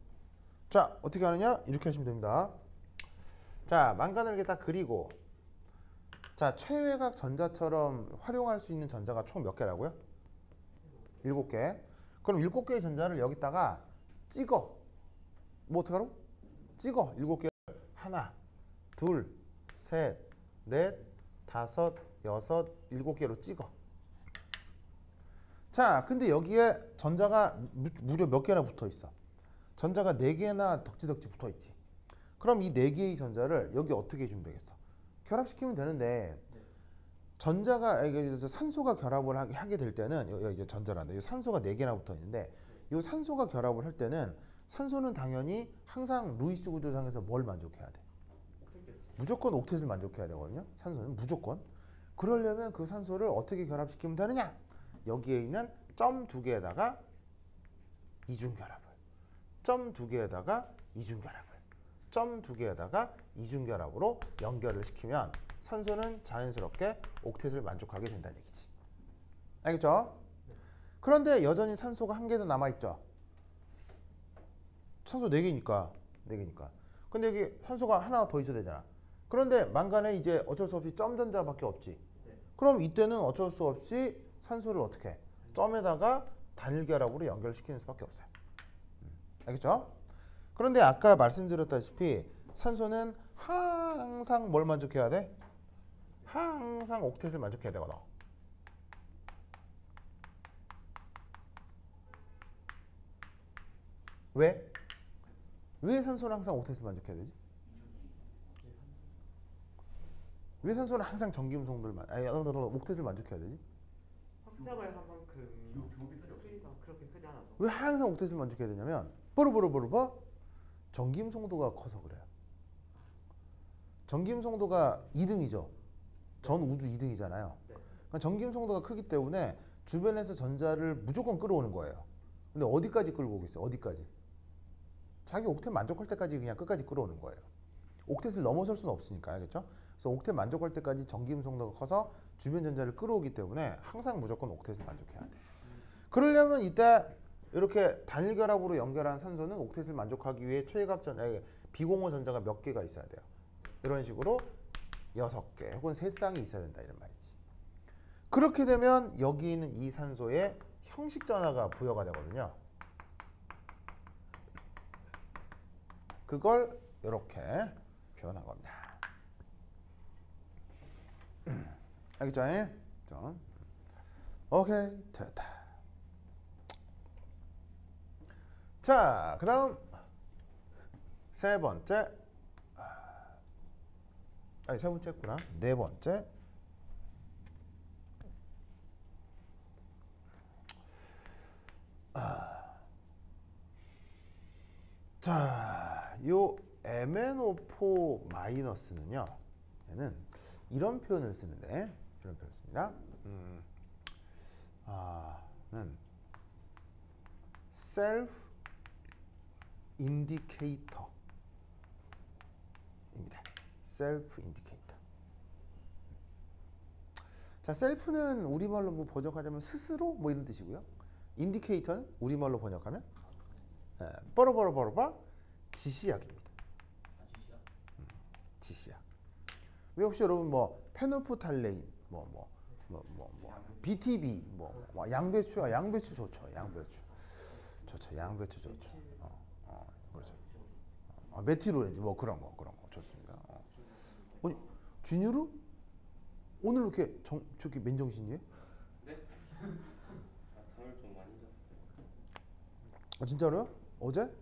자, 어떻게 하느냐? 이렇게 하시면 됩니다. 자, 망간을 이렇게 딱 그리고 자, 최외곽 전자처럼 활용할 수 있는 전자가 총 몇 개라고요? 7개. 그럼 7개의 전자를 여기다가 찍어. 뭐 어떻게 하라고? 찍어. 7개를 하나, 둘, 셋, 넷, 다섯, 여섯, 7개로 찍어. 자, 근데 여기에 전자가 무려 몇 개나 붙어 있어? 전자가 4개나 덕지덕지 붙어 있지. 그럼 이 4개의 전자를 여기 어떻게 해주면 되겠어? 결합시키면 되는데 전자가 산소가 결합을 하게 될 때는 여기 이제 전자란다. 이 산소가 4개나 붙어 있는데 이 산소가 결합을 할 때는 산소는 당연히 항상 루이스 구조상에서 뭘 만족해야 돼? 무조건 옥텟을 만족해야 되거든요. 산소는 무조건. 그러려면 그 산소를 어떻게 결합시키면 되느냐? 여기에 있는 점 2개에다가 이중결합을, 점 2개에다가 이중결합을, 점 2개에다가 이중결합으로 연결을 시키면 산소는 자연스럽게 옥텟을 만족하게 된다는 얘기지. 알겠죠? 그런데 여전히 산소가 1개 더 남아있죠. 산소 4개니까. 근데 여기 산소가 하나 더 있어야 되잖아. 그런데 망간에 이제 어쩔 수 없이 점 전자밖에 없지. 그럼 이때는 어쩔 수 없이 산소를 어떻게 해? 점에다가 단일 결합으로 연결시키는 수밖에 없어요. 알겠죠? 그런데 아까 말씀드렸다시피 산소는 항상 뭘 만족해야 돼? 항상 옥텟을 만족해야 되거든. 왜? 왜 산소는 항상 옥텟을 만족해야 되지? 왜 산소는 항상 전기음성들을 옥텟을 만족해야 되지? 확장을 한 만큼 크기가 그렇게 크지 않아서. 왜 항상 옥텟을 만족해야 되냐면 뽀르뽀르뽀르뽀 전기음성도가 커서 그래요. 전기음성도가 2등이죠. 전 우주 2등이잖아요. 그러니까 전기음성도가 크기 때문에 주변에서 전자를 무조건 끌어오는 거예요. 근데 어디까지 끌고 오겠어요? 어디까지? 자기 옥텟 만족할 때까지 그냥 끝까지 끌어오는 거예요. 옥텟을 넘어설 수는 없으니까. 알겠죠? 그래서 옥텟 만족할 때까지 전기음성도가 커서 주변 전자를 끌어오기 때문에 항상 무조건 옥텟을 만족해야 돼. 그러려면 이때 이렇게 단일 결합으로 연결한 산소는 옥텟을 만족하기 위해 최외곽 전자, 비공허 전자가 몇 개가 있어야 돼요. 이런 식으로 6개 혹은 3쌍이 있어야 된다 이런 말이지. 그렇게 되면 여기 있는 이 산소에 형식 전하가 부여가 되거든요. 그걸 이렇게 표현한 겁니다. 알겠죠? 자, 오케이, 됐다. 자, 그 다음 세 번째, 아니 세 번째 했구나. 네 번째. 자, 요 MnO4 마이너스는요, 얘는 이런 표현을 쓰는데, 이런 표현을 씁니다. 는 self indicator입니다. self indicator. 자, self는 우리말로 뭐 번역하자면 스스로 뭐 이런 뜻이고요. indicator는 우리말로 번역하면 뻐러뻐러뻐러뻐 지시약입니다. 지시약. 왜 혹시 여러분 뭐 페노프탈레인 BTB 양배추 좋죠. 양배추 좋죠. 그렇죠. 메틸오렌지 뭐 그런 거 좋습니다. 아니 준유루 오늘 이렇게 저렇게 맨정신이에요? 네? 잠을 좀 많이 잤어요. 진짜로요? 어제?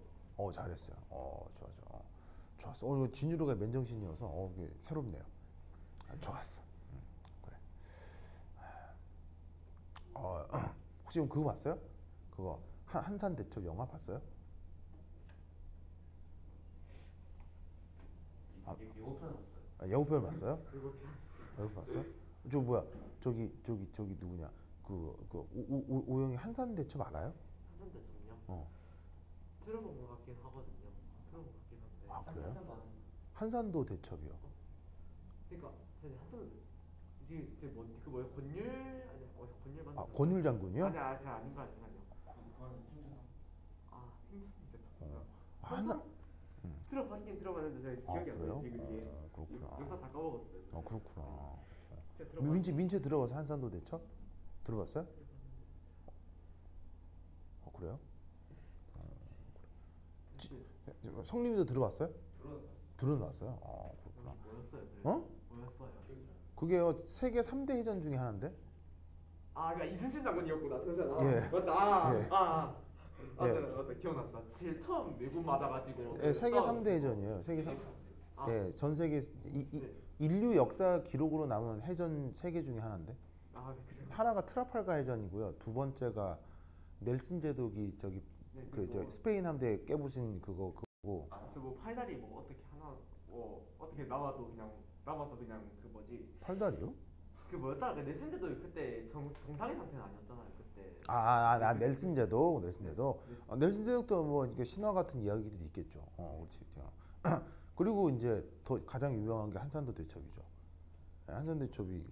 잘했어요. 좋았어. 오늘 진유루가 맨정신이어서 이게 새롭네요. 좋았어. 그래. 혹시 그거 봤어요? 그거 한산대첩 영화 봤어요? 예고편 봤어요. 예고편 봤어요? 예고편 봤어요? 저 뭐야? 저기 누구냐? 오영이 한산대첩 알아요? 한산대첩요? 들어본 것 같긴 하거든요. 들어본 것 같긴 한데. 아 그래요? 한산도 대첩이요. 그러니까 제가 이제 그 뭐야 권율 아니 권율 맞나? 권율 장군이요? 아니 제가 아닌가 잠깐요. 그거는 행주상. 행주상 한산 들어봤는데 제가 기억이 안 그래요? 나요 지금 이게. 그렇구나. 역사 다 까먹었어요. 그렇구나. 제가 들어봤는데. 민채 들어봐서 한산도 대첩? 들어봤어요? 그래요? 성림이도 들어봤어요? 들어봤어요? 그렇구나. 뭐였어요? 뭐였어요? 그게요 세계 3대 해전 중에 하나인데. 그러니까 이순신 장군이었구나. 잠시만. 예. 맞다. 예. 맞다. 기억났다. 제일 처음 미군 맞아가지고. 예, 세계 3대 해전이에요. 전 세계 인류 역사 기록으로 남은 해전 3개 중에 하나인데. 그래요? 하나가 트라팔가 해전이고요. 두 번째가 넬슨 제독이 저 스페인 함대 깨부신 그거고. 뭐 팔다리 뭐 어떻게 하나 어떻게 남아서 그냥 그 뭐지? 팔다리요? 그 뭐였더라? 그 넬슨 제독이 그때 정상의 상태는 아니었잖아요. 그때. 넬슨 제독. 넬슨 제독도 뭐 이게 신화 같은 이야기들이 있겠죠. 그렇지. 그리고 이제 더 가장 유명한 게 한산도 대첩이죠. 한산도 대첩이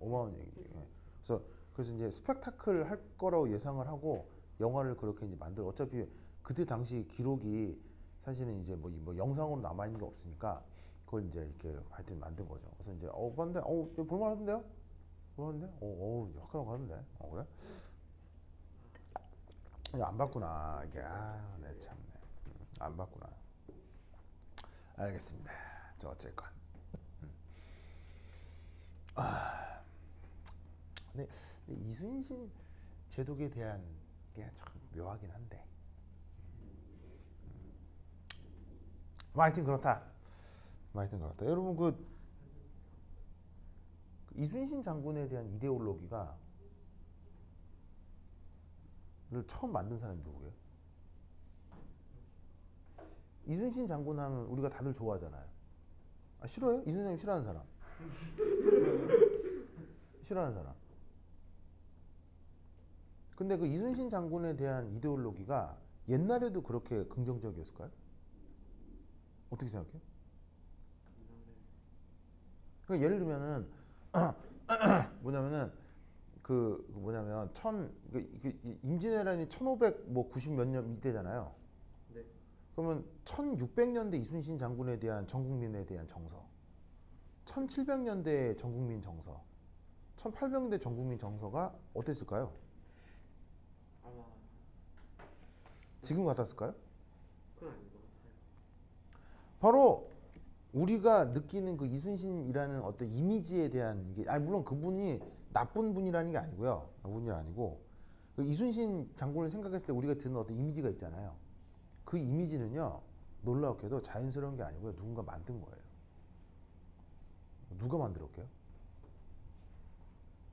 어마어마한 얘기죠. 그래서 이제 스펙타클 할 거라고 예상을 하고 영화를 그렇게 이제 어차피 그때 당시 기록이 사실은 이제 뭐 영상으로 남아 있는 게 없으니까 그걸 이제 이렇게 하여튼 만든 거죠. 그래서 이제 봤는데 볼만하던데요? 확실하게 가는데. 그래? 안 봤구나. 이게 네 참네. 안 봤구나. 알겠습니다. 저 어쨌건. 근데 이순신 제독에 대한 게 참 묘하긴 한데. 하여튼 그렇다. 여러분 그 이순신 장군에 대한 이데올로기가 를 처음 만든 사람이 누구예요? 이순신 장군 하면 우리가 다들 좋아하잖아요. 싫어요? 이순신 장군 싫어하는 사람? 싫어하는 사람? 근데 그 이순신 장군에 대한 이데올로기가 옛날에도 그렇게 긍정적이었을까요? 어떻게 생각해요? 그러니까 예를 들면은 뭐냐면 임진왜란이 1590 몇 년 이때잖아요. 그러면 1600년대 이순신 장군에 대한 전 국민에 대한 정서 1700년대 전국민 정서, 1800년대 전국민 정서가 어땠을까요? 아마 지금 같았을까요? 그건 아닌 것 같아요. 바로 우리가 느끼는 그 이순신이라는 어떤 이미지에 대한 이게 아니 물론 그분이 나쁜 분이라는 게 아니고요. 나쁜 분이 아니고 그 이순신 장군을 생각했을 때 우리가 드는 어떤 이미지가 있잖아요. 그 이미지는요 놀랍게도 자연스러운 게 아니고요 누군가 만든 거예요. 누가 만들었게요?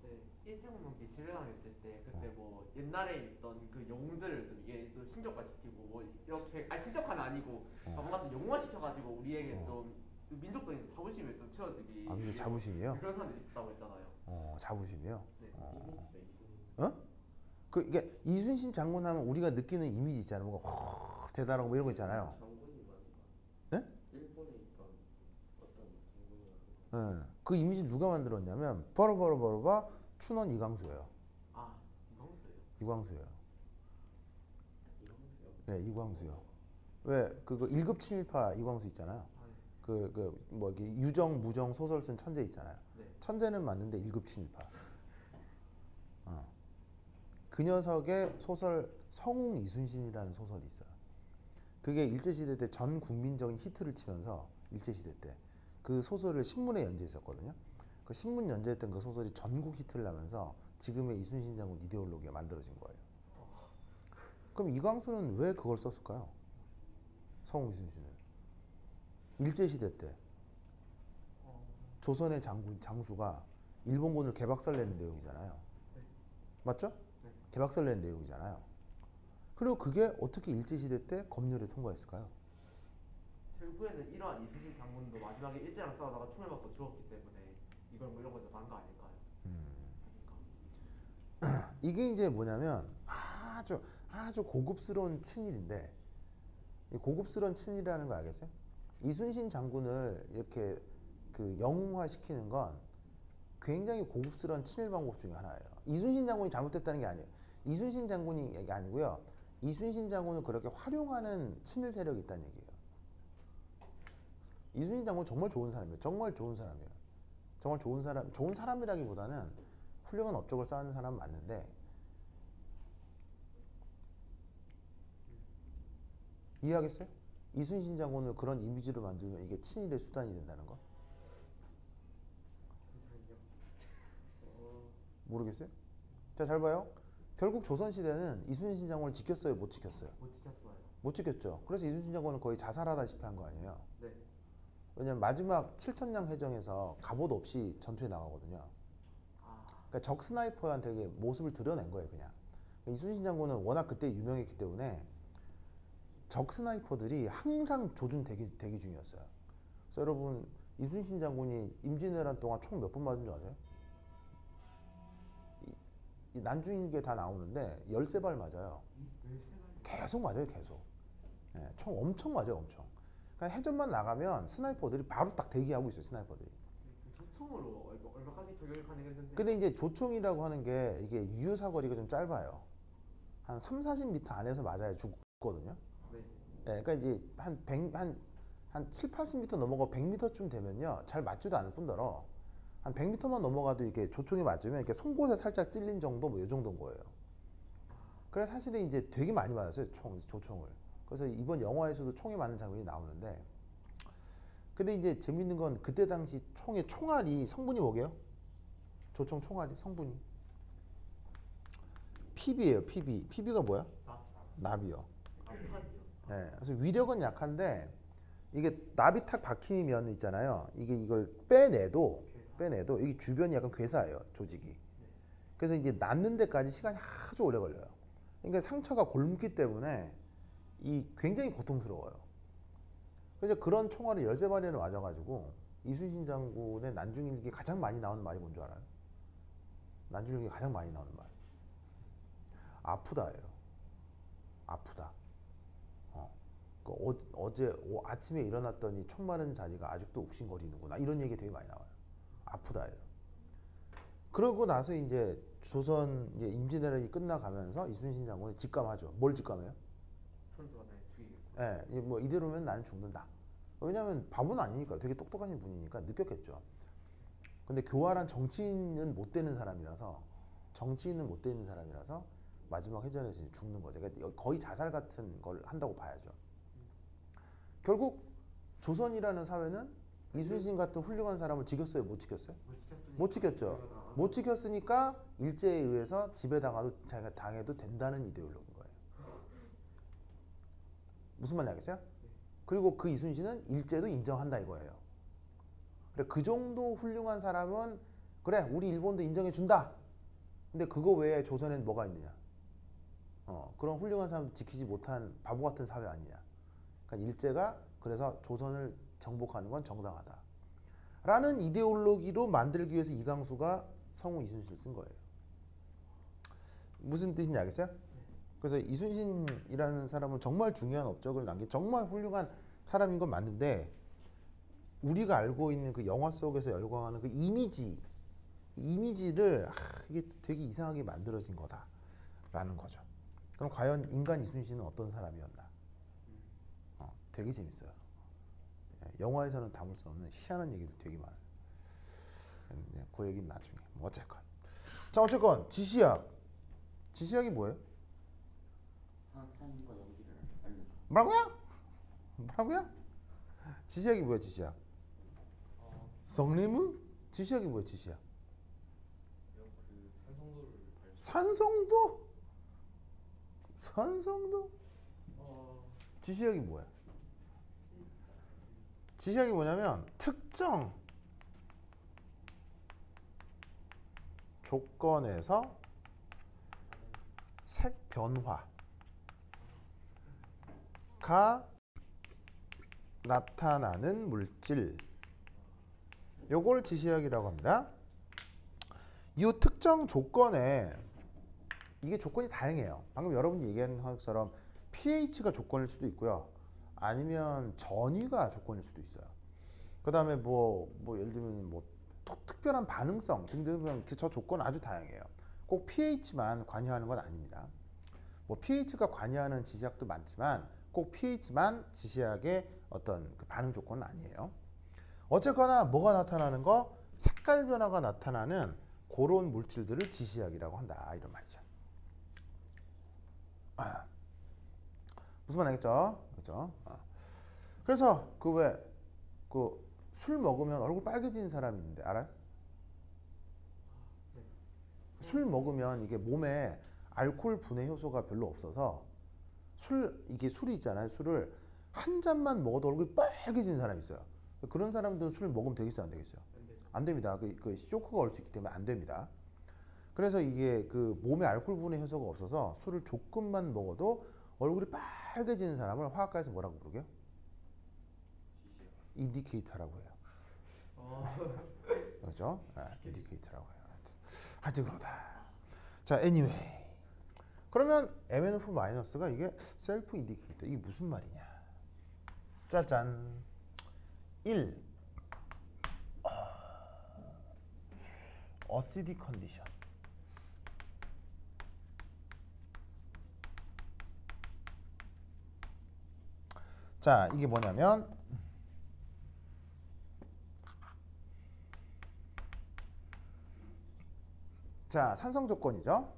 네, 일제강점기 제외당했을 때 그때 뭐 옛날에 있던 그 영웅들을 좀 이게 좀 신격화시키고 뭐 이렇게 신격화는 아니고 뭔가 좀 영웅화시켜가지고 우리에게 좀 민족적인 자부심을 좀 채워주기 아, 위해서 자부심이요? 그런 사람들이 있었다고 했잖아요. 자부심이요? 네. 이미지가 있으니. 어? 그 이게 이순신 장군 하면 우리가 느끼는 이미지 있잖아요. 뭔가 대단하고 뭐 이런 거 있잖아요. 장군이 맞나? 네? 일본에 있던 어떤 장군이라고. 그 이미지 누가 만들었냐면 바로 춘원 이광수예요. 아, 이광수예요. 이광수예요. 이광수요? 네, 이광수요. 왜 그거 1급 친일파 이광수 있잖아요. 아, 네. 뭐 유정 무정 소설 쓴 천재 있잖아요. 네. 천재는 맞는데 1급 친일파. 그 녀석의 소설 성웅 이순신이라는 소설이 있어요. 그게 일제시대 때 전 국민적인 히트를 치면서 일제시대 때 그 소설을 신문에 연재했었거든요. 그 신문 연재했던 그 소설이 전국 히트를 나면서 지금의 이순신 장군 이데올로기가 만들어진 거예요. 그럼 이광수는 왜 그걸 썼을까요? 성웅 이순신을 일제시대 때 조선의 장수가 일본군을 개박살 내는 내용이잖아요. 네. 맞죠? 네. 개박살 내는 내용이잖아요. 그리고 그게 어떻게 일제시대 때 검열에 통과했을까요? 결국에는 이러한 이순신 장군도 마지막에 일제랑 싸우다가 총을 맞고 죽었기 때문에 이걸 뭐 이런 거에서 난 거 아닐까요? 아닐까? 이게 이제 뭐냐면 아주 고급스러운 친일인데 이 고급스러운 친일이라는 거 알겠어요? 이순신 장군을 이렇게 그 영웅화 시키는 건 굉장히 고급스러운 친일 방법 중에 하나예요. 이순신 장군이 잘못됐다는 게 아니에요. 이순신 장군이 아니고요. 이순신 장군을 그렇게 활용하는 친일 세력이 있다는 얘기예요. 이순신 장군 정말 좋은 사람이에요. 정말 좋은 사람이에요. 정말 좋은 사람, 좋은 사람이라기보다는 훌륭한 업적을 쌓는 사람 맞는데 이해하겠어요? 이순신 장군을 그런 이미지로 만들면 이게 친일의 수단이 된다는 거? 모르겠어요? 자, 잘 봐요. 결국 조선시대는 이순신 장군을 지켰어요? 못 지켰어요? 못 지켰어요. 못 지켰죠. 그래서 이순신 장군은 거의 자살하다시피 한 거 아니에요? 네. 왜냐면 마지막 칠천량 해전에서 갑옷 없이 전투에 나가거든요. 아, 그러니까 적 스나이퍼한테 모습을 드러낸 거예요, 그냥. 이순신 장군은 워낙 그때 유명했기 때문에 적 스나이퍼들이 항상 조준 대기 중이었어요. 그래서 여러분 이순신 장군이 임진왜란 동안 총 몇 번 맞은 줄 아세요? 이 난중일기에 다 나오는데 13발 맞아요. 계속 맞아요, 계속. 예, 총 엄청 맞아요, 엄청. 그냥 해전만 나가면 스나이퍼들이 바로 딱 대기하고 있어요, 스나이퍼들이. 조총으로 얼마까지 저격을 가능했는데. 근데 이제 조총이라고 하는 게 이게 유효 사거리가 좀 짧아요. 한 3, 40m 안에서 맞아야 죽거든요. 네. 예, 그러니까 이제 한 7, 80m 넘어가 100m쯤 되면요. 잘 맞지도 않을 뿐더러 한 100m만 넘어가도 이게 조총이 맞으면 이렇게 송곳에 살짝 찔린 정도 뭐 이 정도인 거예요. 그래서 사실은 이제 되게 많이 맞았어요, 조총을. 그래서 이번 영화에서도 총에 맞는 장면이 나오는데 근데 이제 재밌는 건 그때 당시 총의 총알이 성분이 뭐게요? 조총 총알이 성분이 PB예요, PB. PB가 뭐야? 납이요. 아, 탄이요. 네, 그래서 위력은 약한데 이게 납이 탁 박힌 면 있잖아요. 이걸 빼내도 이게 주변이 약간 괴사해요, 조직이. 그래서 이제 낫는 데까지 시간이 아주 오래 걸려요. 그러니까 상처가 곪기 때문에 이 굉장히 고통스러워요. 그래서 그런 총알을 13발이나 맞아가지고 이순신 장군의 난중일기에 가장 많이 나오는 말이 뭔 줄 알아요? 난중일기에 가장 많이 나오는 말. 아프다예요. 아프다. 어제 아침에 일어났더니 총 맞은 자리가 아직도 욱신거리는구나. 이런 얘기 되게 많이 나와요. 아프다예요. 그러고 나서 이제 조선 이제 임진왜란이 끝나가면서 이순신 장군이 직감하죠. 뭘 직감해요? 선조가 날 죽이겠고. 예, 뭐 이대로면 나는 죽는다. 왜냐하면 바보는 아니니까 되게 똑똑하신 분이니까 느꼈겠죠. 근데 교활한 정치인은 못 되는 사람이라서 마지막 해전에서 이제 죽는 거죠. 그러니까 거의 자살 같은 걸 한다고 봐야죠. 결국 조선이라는 사회는 이순신 같은 훌륭한 사람을 지켰어요, 못 지켰어요? 못 지켰죠. 못 지켰으니까 일제에 의해서 당해도 된다는 이데올로기인 거예요. 무슨 말인지 알겠어요? 그리고 그 이순신은 일제도 인정한다 이거예요. 그래, 그 정도 훌륭한 사람은 그래 우리 일본도 인정해 준다. 근데 그거 외에 조선엔 뭐가 있느냐? 그런 훌륭한 사람도 지키지 못한 바보 같은 사회 아니냐? 그러니까 일제가 그래서 조선을 정복하는 건 정당하다. 라는 이데올로기로 만들기 위해서 이강수가 성우 이순신을 쓴 거예요. 무슨 뜻인지 알겠어요? 그래서 이순신이라는 사람은 정말 중요한 업적을 남긴 정말 훌륭한 사람인 건 맞는데 우리가 알고 있는 그 영화 속에서 열광하는 그 이미지를 이게 되게 이상하게 만들어진 거다라는 거죠. 그럼 과연 인간 이순신은 어떤 사람이었나? 되게 재밌어요. 영화에서는 담을 수 없는 희한한 얘기도 되게 많아요. 그 얘기는 나중에. 뭐 어쨌건. 자, 어쨌건 지시학이 뭐예요? 사람과 연기를 알려줘. 뭐라고요? 지시학이 뭐야, 지시학? 성리무? 지시학이 뭐야, 지시학? 그 산성도? 지시학이 뭐야? 지시학이 뭐냐면 특정 조건에서 색 변화가 나타나는 물질, 요걸 지시학이라고 합니다. 이 특정 조건에 이게 조건이 다양해요. 방금 여러분이 얘기한 것처럼 pH가 조건일 수도 있고요. 아니면 전위가 조건일 수도 있어요. 그 다음에 뭐 예를 들면 뭐 특별한 반응성 등등 저 조건 아주 다양해요. 꼭 pH만 관여하는 건 아닙니다. 뭐 pH가 관여하는 지시학도 많지만 꼭 pH만 지시학의 어떤 그 반응 조건은 아니에요. 어쨌거나 뭐가 나타나는 거? 색깔 변화가 나타나는 그런 물질들을 지시학이라고 한다 이런 말이죠. 무슨 말 알겠죠? 그렇죠? 그래서 술 먹으면 얼굴 빨개지는 사람이 있는데 알아요? 술 먹으면 이게 몸에 알코올 분해 효소가 별로 없어서 이게 술이 있잖아요. 술을 한 잔만 먹어도 얼굴이 빨개지는 사람이 있어요. 그런 사람들은 술을 먹으면 되겠어요, 안 되겠어요? 안 됩니다. 그 쇼크가 올 수 있기 때문에 안 됩니다. 그래서 이게 그 몸에 알코올 분해 효소가 없어서 술을 조금만 먹어도 얼굴이 빨개지는 사람을 화학과에서 뭐라고 부르게요? 인디케이터라고 해요. 그렇죠? 인디케이터라고 해요. 하여튼 그러다. 자, anyway. 그러면 MnO2-가 이게 셀프 인디케이터. 이게 무슨 말이냐? 짜잔. 1. 어시디 컨디션. 자, 이게 뭐냐면 자, 산성 조건이죠.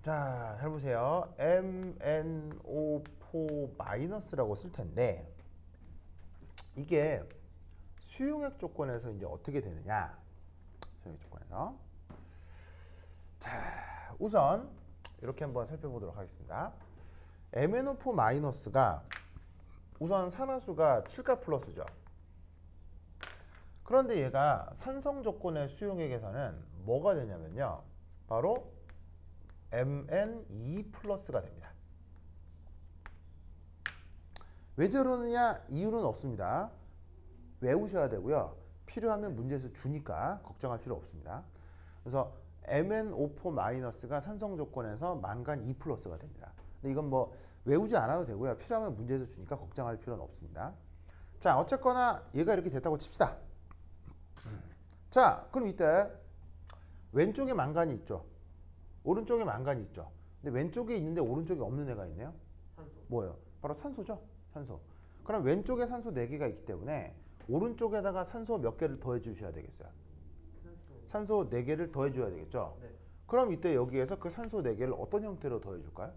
자, 잘 보세요. MnO4-라고 쓸 텐데 이게 수용액 조건에서 이제 어떻게 되느냐? 수용액 조건에서. 자, 우선 이렇게 한번 살펴보도록 하겠습니다. MnO4-가 우선 산화수가 7가 플러스죠. 그런데 얘가 산성 조건의 수용액에서는 뭐가 되냐면요. 바로 Mn2 플러스가 됩니다. 왜 저러느냐? 이유는 없습니다. 외우셔야 되고요. 필요하면 문제에서 주니까 걱정할 필요 없습니다. 그래서 MnO4-가 산성 조건에서 망간 2 플러스가 됩니다. 근데 이건 뭐 외우지 않아도 되고요. 필요하면 문제에서 주니까 걱정할 필요는 없습니다. 자, 어쨌거나 얘가 이렇게 됐다고 칩시다. 자, 그럼 이때 왼쪽에 망간이 있죠. 오른쪽에 망간이 있죠. 근데 왼쪽에 있는데 오른쪽에 없는 애가 있네요. 산소. 뭐예요? 바로 산소죠. 산소. 그럼 왼쪽에 산소 4개가 있기 때문에 오른쪽에다가 산소 몇 개를 더해 주셔야 되겠어요. 산소 4개를 더해 줘야 되겠죠. 네. 그럼 이때 여기에서 그 산소 4개를 어떤 형태로 더해 줄까요?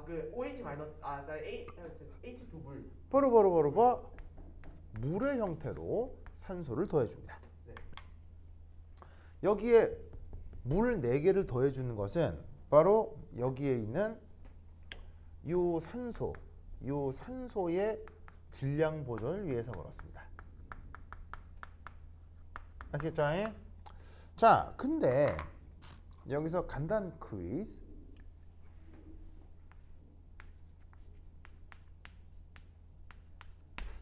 그 OH 마이너스 H2 물. 바로 물의 형태로 산소를 더해 줍니다. 네. 여기에 물 4개를 더해 주는 것은 바로 여기에 있는 요 산소의 질량 보존을 위해서 그렇습니다. 아시겠죠? 자, 근데 여기서 간단 퀴즈.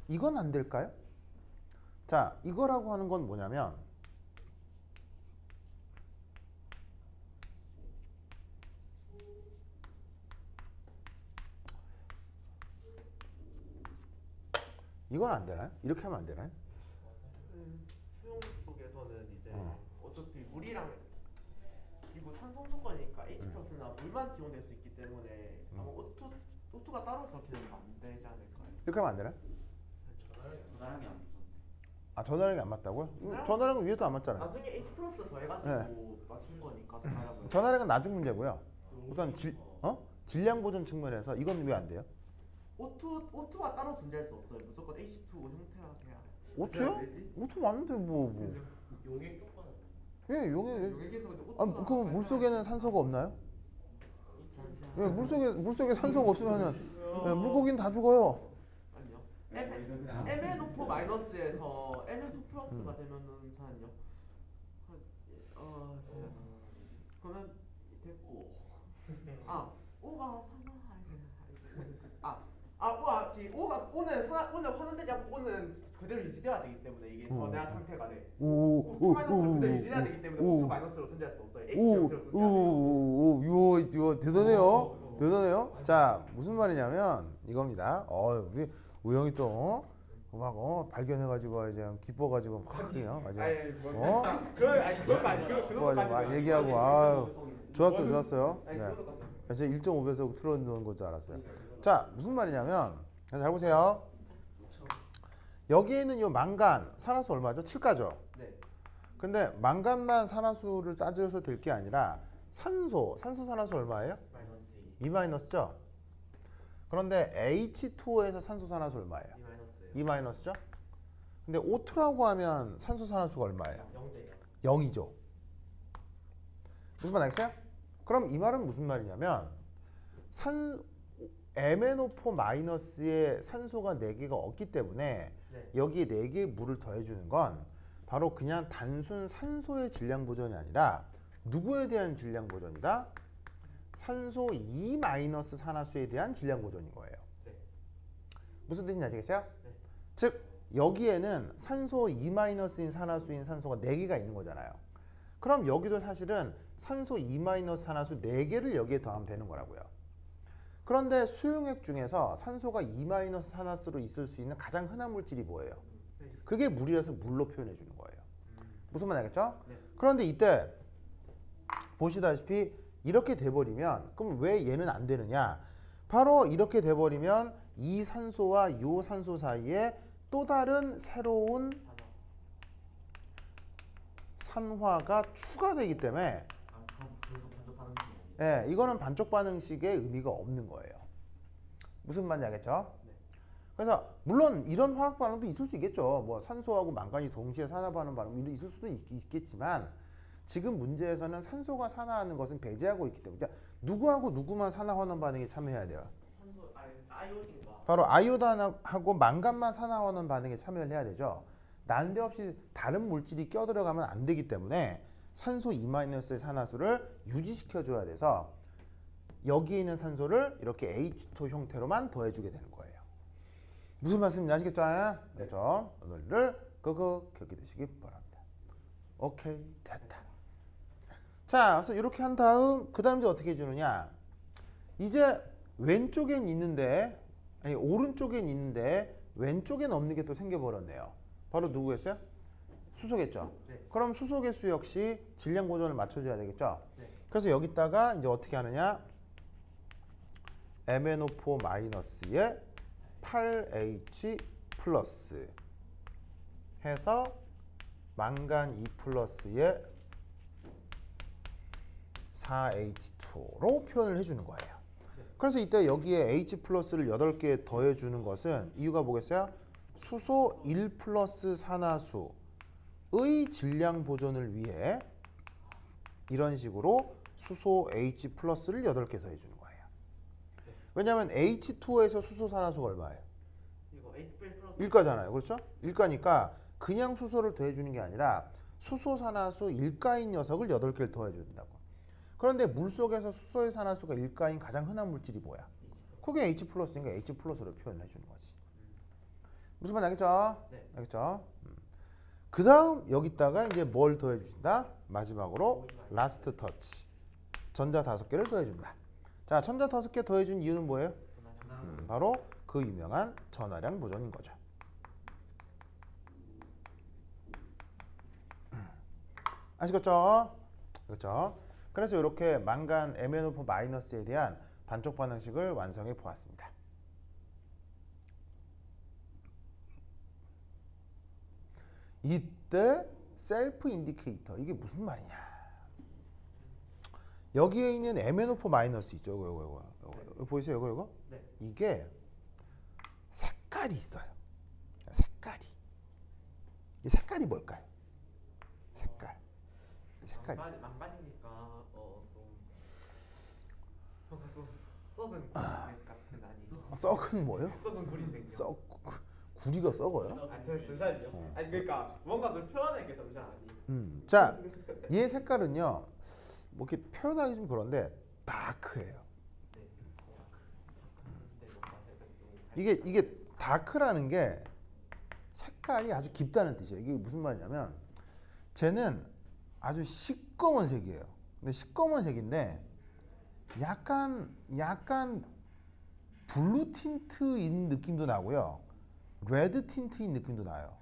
이건 안 될까요? 자, 이거라고 하는 건 뭐냐면 이건 안 되나요? 이렇게 하면 안 되나요? 수용 속에서는 이제 어차피 물이랑 그리고 산소 조건이니까 H 플러스나 물만 기용될 수 있기 때문에 아마 O2가 따로 저렇게 되면 안 되지 않을까요? 이렇게 하면 안 되나요? 전화량이 안 붙었네. 아, 전화량이 안 맞다고요? 전화량은 위에도 안 맞잖아요. 나중에 H 플러스 더해가지고 네. 맞춘 거니까 전화량을. 전화량은 나중 문제고요. 우선 질량 보존 측면에서 이건 왜 안 돼요? O2가 따로 존재할 수 없어요. 무조건 H2O 형태가 돼야. O2요? O2 맞는데 뭐. 용액 조건은 예, 용액. 용액에서 근데 아, O2가 그 물속에는 산소가 없나요? 예, 물속에 산소가 없으면은 예, 물고기는 다 죽어요. 아니요. MnO4 마이너스에서 Mn2 플러스가 되면은 잠깐요. 그러면 됐고. O가 O는 환원되지 않고 O는 그대로 유지돼야 되기 때문에 이게 전해한 상태가 돼. O2 마이너스로 그대로 유지돼야 되기 때문에 O2 마이너스로 존재할 수 없어요. H 형태로 존재해요. 이거 대단해요. 자, 무슨 말이냐면 이겁니다. 우리 우영이 또 막 발견해가지고 이제 기뻐가지고 막 그냥 그거 아니고 막 얘기하고 좋았어요. 네. 이제 1.5배속 틀어놓은 건 줄 알았어요. 자, 무슨 말이냐면 잘 보세요. 여기에는 요 망간 산화수 얼마죠? 7가죠. 네. 근데 망간만 산화수를 따져서 될 게 아니라 산소 산화수 얼마예요? 마이너스 2-죠. 그런데 H2O에서 산소 산화수 얼마예요? 2-. 2-죠. 근데 O2라고 하면 산소 산화수가 얼마예요? 0대. 0이죠. 무슨 말 알겠어요? 그럼 이 말은 무슨 말이냐면 MnO4-에 산소가 4개가 없기 때문에 네. 여기에 4개의 물을 더해주는 건 바로 그냥 단순 산소의 질량 보존이 아니라 누구에 대한 질량 보존이다? 산소 2- 산화수에 대한 질량 보존인 거예요. 네. 무슨 뜻인지 아시겠어요? 네. 즉 여기에는 산소 2-인 산화수인 산소가 4개가 있는 거잖아요. 그럼 여기도 사실은 산소 2- 산화수 4개를 여기에 더하면 되는 거라고요. 그런데 수용액 중에서 산소가 2- 산화수로 있을 수 있는 가장 흔한 물질이 뭐예요? 그게 물이라서 물로 표현해 주는 거예요. 무슨 말 알겠죠? 네. 그런데 이때 보시다시피 이렇게 돼버리면 그럼 왜 얘는 안 되느냐? 바로 이렇게 돼버리면 이 산소와 이 산소 사이에 또 다른 새로운 산화가 추가되기 때문에 이거는 반쪽 반응식의 의미가 없는 거예요. 무슨 말인지 알겠죠? 네. 그래서 물론 이런 화학 반응도 있을 수 있겠죠. 뭐 산소하고 망간이 동시에 산화하는 반응이 있을 수도 있겠지만 지금 문제에서는 산소가 산화하는 것은 배제하고 있기 때문에 누구하고 누구만 산화하는 반응에 참여해야 돼요. 아이오딘과 바로 아이오단하고 망간만 산화하는 반응에 참여를 해야 되죠. 난데없이 다른 물질이 껴들어가면 안 되기 때문에 산소 2-의 산화수를 유지시켜 줘야 돼서 여기에 있는 산소를 이렇게 H2 형태로만 더해주게 되는 거예요. 무슨 말씀인지 아시겠죠? 그렇죠? 오늘을 끄고 겪게 되시기 바랍니다. 오케이, 됐다. 자, 그래서 이렇게 한 다음 그 다음 이제 어떻게 해주느냐? 이제 왼쪽엔 있는데 아니 오른쪽엔 있는데 왼쪽엔 없는 게 또 생겨버렸네요. 바로 누구겠어요? 수소겠죠. 네. 그럼 수소 개수 역시 질량 보존을 맞춰줘야 되겠죠. 네. 그래서 여기다가 이제 어떻게 하느냐? MnO4 마이너스에 8H 플러스 해서 망간 2 플러스에 4H2로 표현을 해주는 거예요. 그래서 이때 여기에 H 플러스를 8개 더해주는 것은 이유가 뭐겠어요? 수소 1 플러스 산화수의 질량 보존을 위해 이런 식으로 수소 H 플러스를 8개 더해주는 거예요. 왜냐하면 H2에서 수소 산화수가 얼마예요? 이거 H 플러스 1가잖아요. 그렇죠? 1가니까 그냥 수소를 더해주는 게 아니라 수소 산화수 1가인 녀석을 8개를 더해준다고. 그런데 물속에서 수소의 산화수가 1가인 가장 흔한 물질이 뭐야? 그게 H 플러스니까 H 플러스로 표현해 주는 거지. 무슨 말 알겠죠? 네. 알겠죠? 그 다음 여기다가 이제 뭘 더해 주신다? 마지막으로 라스트 터치. 전자 5개를 더해 준다. 자, 전자 5개 더해 준 이유는 뭐예요? 바로 그 유명한 전하량 보존인 거죠. 아시겠죠? 그렇죠? 그래서 이렇게 망간 MnO4 마이너스에 대한 반쪽 반응식을 완성해 보았습니다. 이때 셀프 인디케이터 이게 무슨 말이냐? 여기에 있는 MnO4 마이너스 있죠? 이거 보이세요? 이거? 네. 이게 색깔이 있어요. 색깔이. 이 색깔이 뭘까요? 색깔. 색깔이 있어요. 망가지니까 좀 썩은 구리색 같은 아니. 썩은 뭐요? 썩은 구리색. 구리가 썩어요? 잠시만요. 아니 그러니까 뭔가 좀 표현하기 잠시만. 자, 얘 색깔은요. 뭐 이렇게 표현하기 좀 그런데 다크예요. 이게 다크라는 게 색깔이 아주 깊다는 뜻이에요. 이게 무슨 말이냐면 쟤는 아주 시꺼먼색이에요. 근데 시꺼먼색인데 약간 블루 틴트인 느낌도 나고요. 레드 틴트인 느낌도 나요.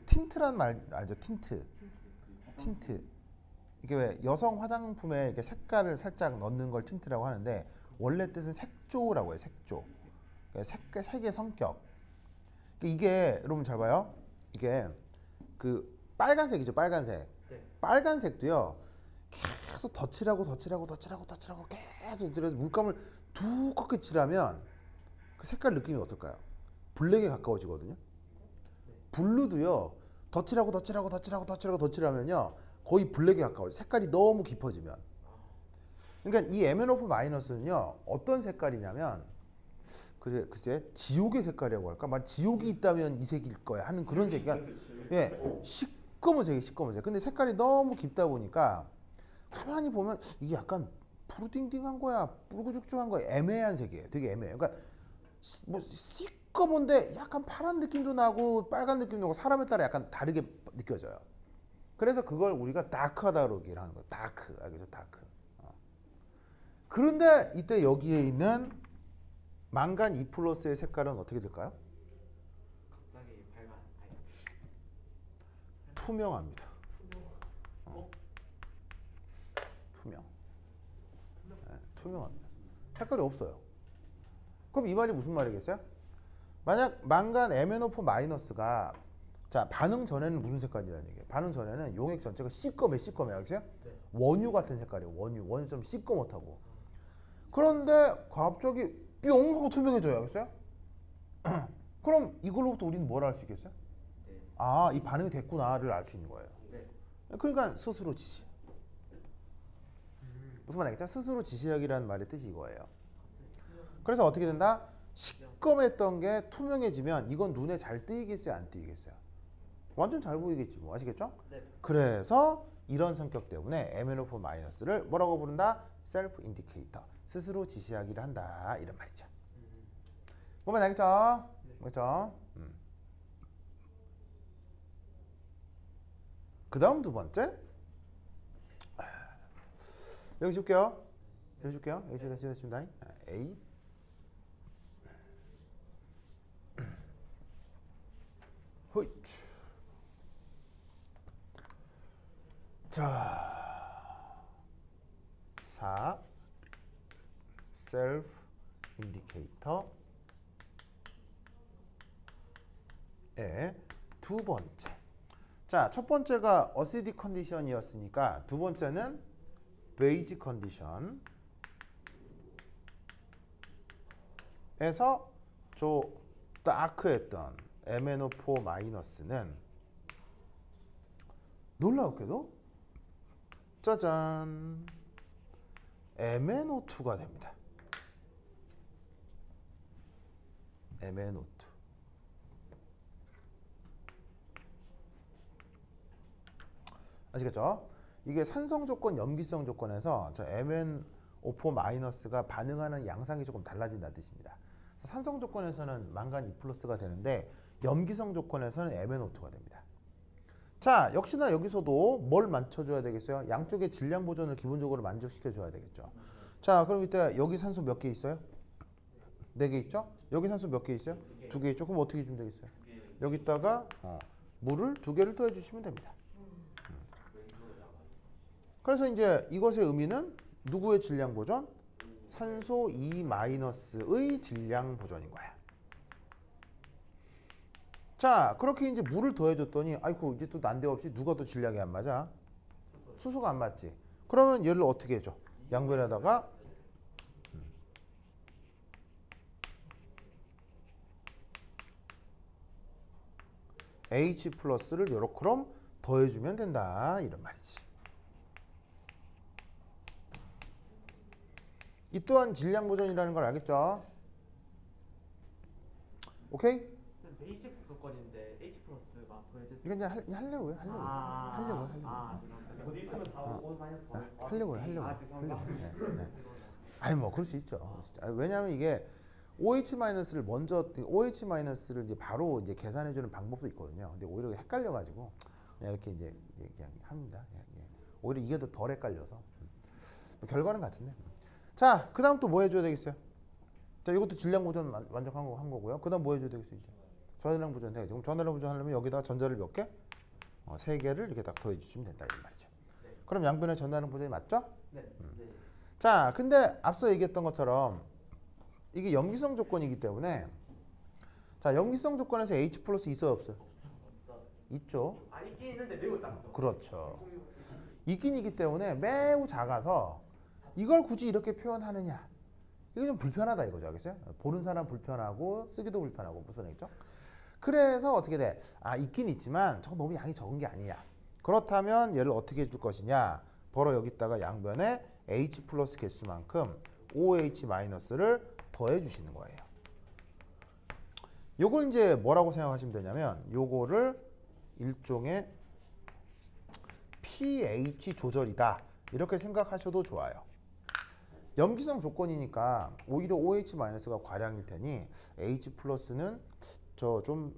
틴트란 말 알죠? 틴트. 이게 왜 여성 화장품에 이렇게 색깔을 살짝 넣는 걸 틴트라고 하는데 원래 뜻은 색조라고 해요. 색조. 색의 성격. 이게 여러분 잘 봐요. 이게 그 빨간색이죠. 빨간색. 네. 빨간색도요. 계속 덧칠하고 계속 칠해서 물감을 두껍게 칠하면 그 색깔 느낌이 어떨까요? 블랙에 가까워지거든요. 블루도요. 덧칠하면요. 거의 블랙에 가까워요. 색깔이 너무 깊어지면. 그러니까 이 MnO4 마이너스는요. 어떤 색깔이냐면 글쎄 지옥의 색깔이라고 할까? 막 지옥이 있다면 이 색일 거야 하는 그런 색이야. 예, 시꺼먼색. 근데 색깔이 너무 깊다 보니까 가만히 보면 이게 약간 푸르딩딩한 거야, 붉으죽죽한 거야, 애매한 색이에요. 되게 애매해요. 그러니까 뭐 시꺼먼데 약간 파란 느낌도 나고 빨간 느낌도 나고 사람에 따라 약간 다르게 느껴져요. 그래서 그걸 우리가 다크하다고 얘기를 하는 거예요. 다크, 알겠죠? 다크. 그런데 이때 여기에 있는 망간 2 플러스의 색깔은 어떻게 될까요? 갑자기 밝아. 투명합니다. 투명. 네, 투명합니다. 색깔이 없어요. 그럼 이 말이 무슨 말이겠어요? 만약 망간 MnO4 마이너스가 자 반응 전에는 무슨 색깔이라는 얘기예요? 반응 전에는 용액 전체가 시꺼매, 알겠어요? 네. 원유 같은 색깔이에요. 원유 좀 시꺼멓다고. 그런데 갑자기 뿅 하고 투명해져요, 알겠어요? 그럼 이걸로부터 우리는 뭘 알 수 있겠어요? 네. 아, 이 반응이 됐구나를 알 수 있는 거예요. 네. 그러니까 스스로 지시. 무슨 말 알겠죠? 스스로 지시하기라는 말의 뜻이 이거예요. 그래서 어떻게 된다? 시꺼맸던 게 투명해지면 이건 눈에 잘 띄겠어요? 안 띄겠어요? 완전 잘 보이겠지 뭐. 아시겠죠? 네. 그래서 이런 성격 때문에 MnO4 마이너스를 뭐라고 부른다? 셀프 인디케이터. 스스로 지시하기를 한다. 이런 말이죠. 뭐만 알겠죠? 네. 그렇죠? 그 다음 두 번째. 여기 줄게요. 여기 다시 준다. A. 호이. 자. 4. 셀프 인디케이터의 두 번째. 자, 첫 번째가 어시디 컨디션이었으니까 두 번째는 베이지 컨디션. 에서 저 다크했던 MnO4 마이너스는 놀라웠게도 짜잔 MnO2가 됩니다. MnO2. 아시겠죠? 이게 산성 조건, 염기성 조건에서 저 MnO4 마이너스가 반응하는 양상이 조금 달라진다는 뜻입니다. 산성 조건에서는 망간 2+가 되는데 염기성 조건에서는 MnO2가 됩니다. 자, 역시나 여기서도 뭘 맞춰줘야 되겠어요? 양쪽의 질량 보존을 기본적으로 만족시켜줘야 되겠죠. 자, 그럼 이때 여기 산소 몇 개 있어요? 4개 있죠? 여기 산소 몇 개 있어요? 2개 있죠? 그럼 어떻게 해주면 되겠어요? 여기다가 물을 2개를 더해 주시면 됩니다. 그래서 이제 이것의 의미는 누구의 질량 보존? 산소 2-의 질량 보존인 거야. 자, 그렇게 이제 물을 더해줬더니 아이고 이제 또 난데없이 누가 또 질량이 안 맞아? 수소가 안 맞지. 그러면 얘를 어떻게 해줘? 양변에다가 H+를 요렇게 더해주면 된다 이런 말이지. 이 또한 질량 보존이라는 걸 알겠죠? 오케이? 베이식 조건인데 H+가 더해질 수 이거 이제 하려고요. 하려고요. 어디 있으면 4, 5 마이너스 더. 하려고요. 죄송합니다. 네. 아니 뭐 그럴 수 있죠. 왜냐하면 이게 OH-를 먼저 OH-를 이제 바로 이제 계산해 주는 방법도 있거든요. 근데 오히려 헷갈려 가지고 그냥 이렇게 이제 그냥 합니다. 오히려 이게 더 덜 헷갈려서 결과는 같은데. 자, 그다음 또 뭐 해줘야 되겠어요? 자, 이것도 질량 보존 만족한 거고요. 그다음 뭐 해줘야 되겠어요? 이제 전해량 보존 해야죠. 그럼 전해량 보존하려면 여기다 전자를 몇 개? 3개를 이렇게 딱 더해 주시면 된다 이 말이죠. 네. 그럼 양변의 전해량 보존이 맞죠? 네. 네. 자, 근데 앞서 얘기했던 것처럼 이게 염기성 조건이기 때문에 자, 염기성 조건에서 H+ 있어요, 없어요? 있죠. 있긴 있는데 매우 작죠. 그렇죠. 있긴 있기 때문에 매우 작아서 이걸 굳이 이렇게 표현하느냐? 이거 좀 불편하다 이거죠, 알겠어요? 보는 사람 불편하고 쓰기도 불편하고 불편하겠죠? 그래서 어떻게 돼? 있긴 있지만 저거 너무 양이 적은 게 아니야. 그렇다면 얘를 어떻게 해줄 것이냐? 바로 여기다가 양변에 H+ 개수만큼 OH-를 더해 주시는 거예요. 요걸 이제 뭐라고 생각하시면 되냐면 요거를 일종의 pH 조절이다. 이렇게 생각하셔도 좋아요. 염기성 조건이니까 오히려 OH-가 과량일 테니 H+는 저 좀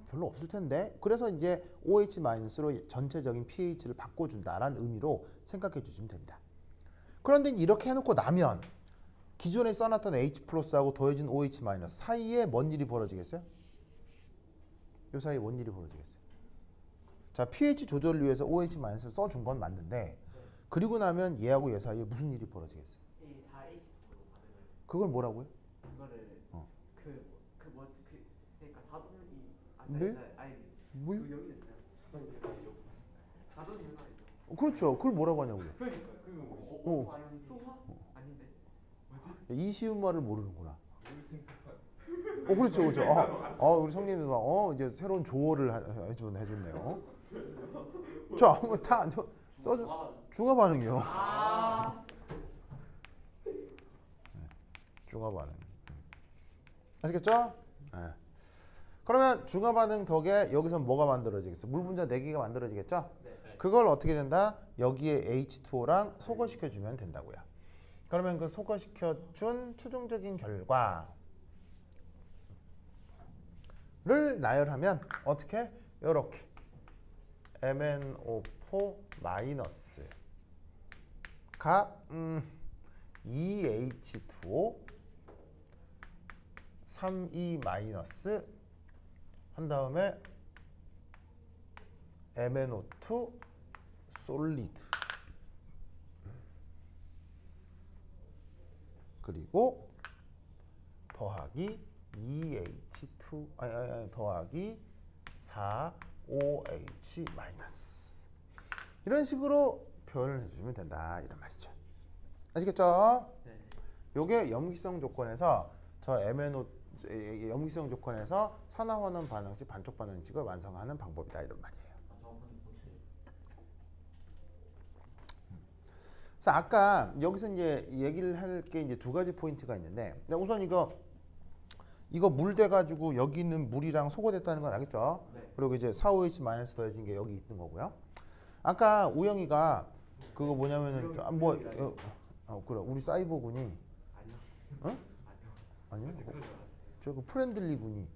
별로 없을 텐데 그래서 이제 OH-로 전체적인 pH를 바꿔준다라는 의미로 생각해 주시면 됩니다. 그런데 이렇게 해놓고 나면 기존에 써놨던 H+하고 더해진 OH- 사이에 뭔 일이 벌어지겠어요? 이 사이에 뭔 일이 벌어지겠어요? 자, pH 조절을 위해서 OH- 써준 건 맞는데 그리고 나면 얘하고 얘 사이에 무슨 일이 벌어지겠어요? 이 4H+로 받으면 그걸 뭐라고요? 이거를 그러니까 4분의 2 물? 아니 물? 그 여기 있어요. 자동 윤활이죠. 그렇죠. 그걸 뭐라고 하냐고요? 그러니까요. 그거 수화? 아닌데 뭐지? 이 쉬운 말을 모르는구나. 그렇죠, 그렇죠. 우리 성님이 이제 새로운 조어를 해줬네요. 자, 다 써줘. 중화 반응이요. 중화 반응. 아시겠죠? 네. 그러면 중화 반응 덕에 여기서 뭐가 만들어지겠어? 물 분자 4개가 만들어지겠죠? 네. 그걸 어떻게 된다? 여기에 H2O랑 소거시켜주면 된다고요. 그러면 그 소거시켜준 최종적인 결과를 나열하면 어떻게? 요렇게 MnO4-가 2H2O 3E- 한 다음에 MnO2 솔리드 그리고 더하기 2H2 아니 더하기 4OH 마이너스 이런 식으로 표현을 해주시면 된다 이런 말이죠. 아시겠죠? 네. 요게 염기성 조건에서 저 MNO 염기성 조건에서 산화환원 반응식 반쪽 반응식을 완성하는 방법이다 이런 말이에요. 그래서 아까 여기서 이제 얘기를 할 게 이제 두 가지 포인트가 있는데 우선 이거 물 돼가지고 여기 있는 물이랑 소거됐다는 건 알겠죠? 네. 그리고 이제 4OH 마이너스 더해진 게 여기 있는 거고요. 아까 우영이가 그거 뭐냐면은 그래 우리 사이버군이 아니요. 어? 아니요. 아니요? 그런 줄 알았어요. 저그 프렌들리군이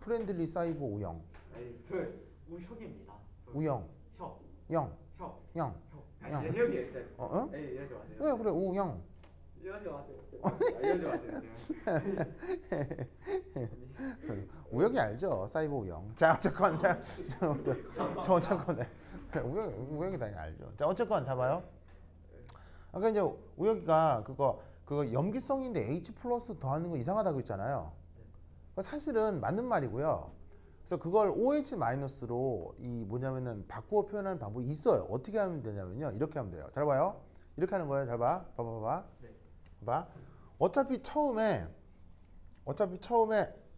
프렌들리 사이버 우영 아니 저 우혁입니다. 우영 혁. 영 혁. 영. 영. 아니 혁이에요. 제. 어? 에이 이러지 마세요. 네, 그래 우영 이러지 마세요. 이러지 마세요. 우영이 알죠 사이버 우영. 자 어쨌건 저 어쨌건 우영이 당연히 알죠. 자 어쨌건 잡아요. 아까 이제 우영이가 그거 염기성인데 H 플러스 더하는 거 이상하다고 했잖아요. 사실은 맞는 말이고요. 그래서 그걸 OH 마이너스로 이 뭐냐면은 바꾸어 표현하는 방법이 있어요. 어떻게 하면 되냐면요. 이렇게 하면 돼요. 잘 봐요. 이렇게 하는 거예요. 잘 봐. 봐봐. 네. 봐. 어차피 처음에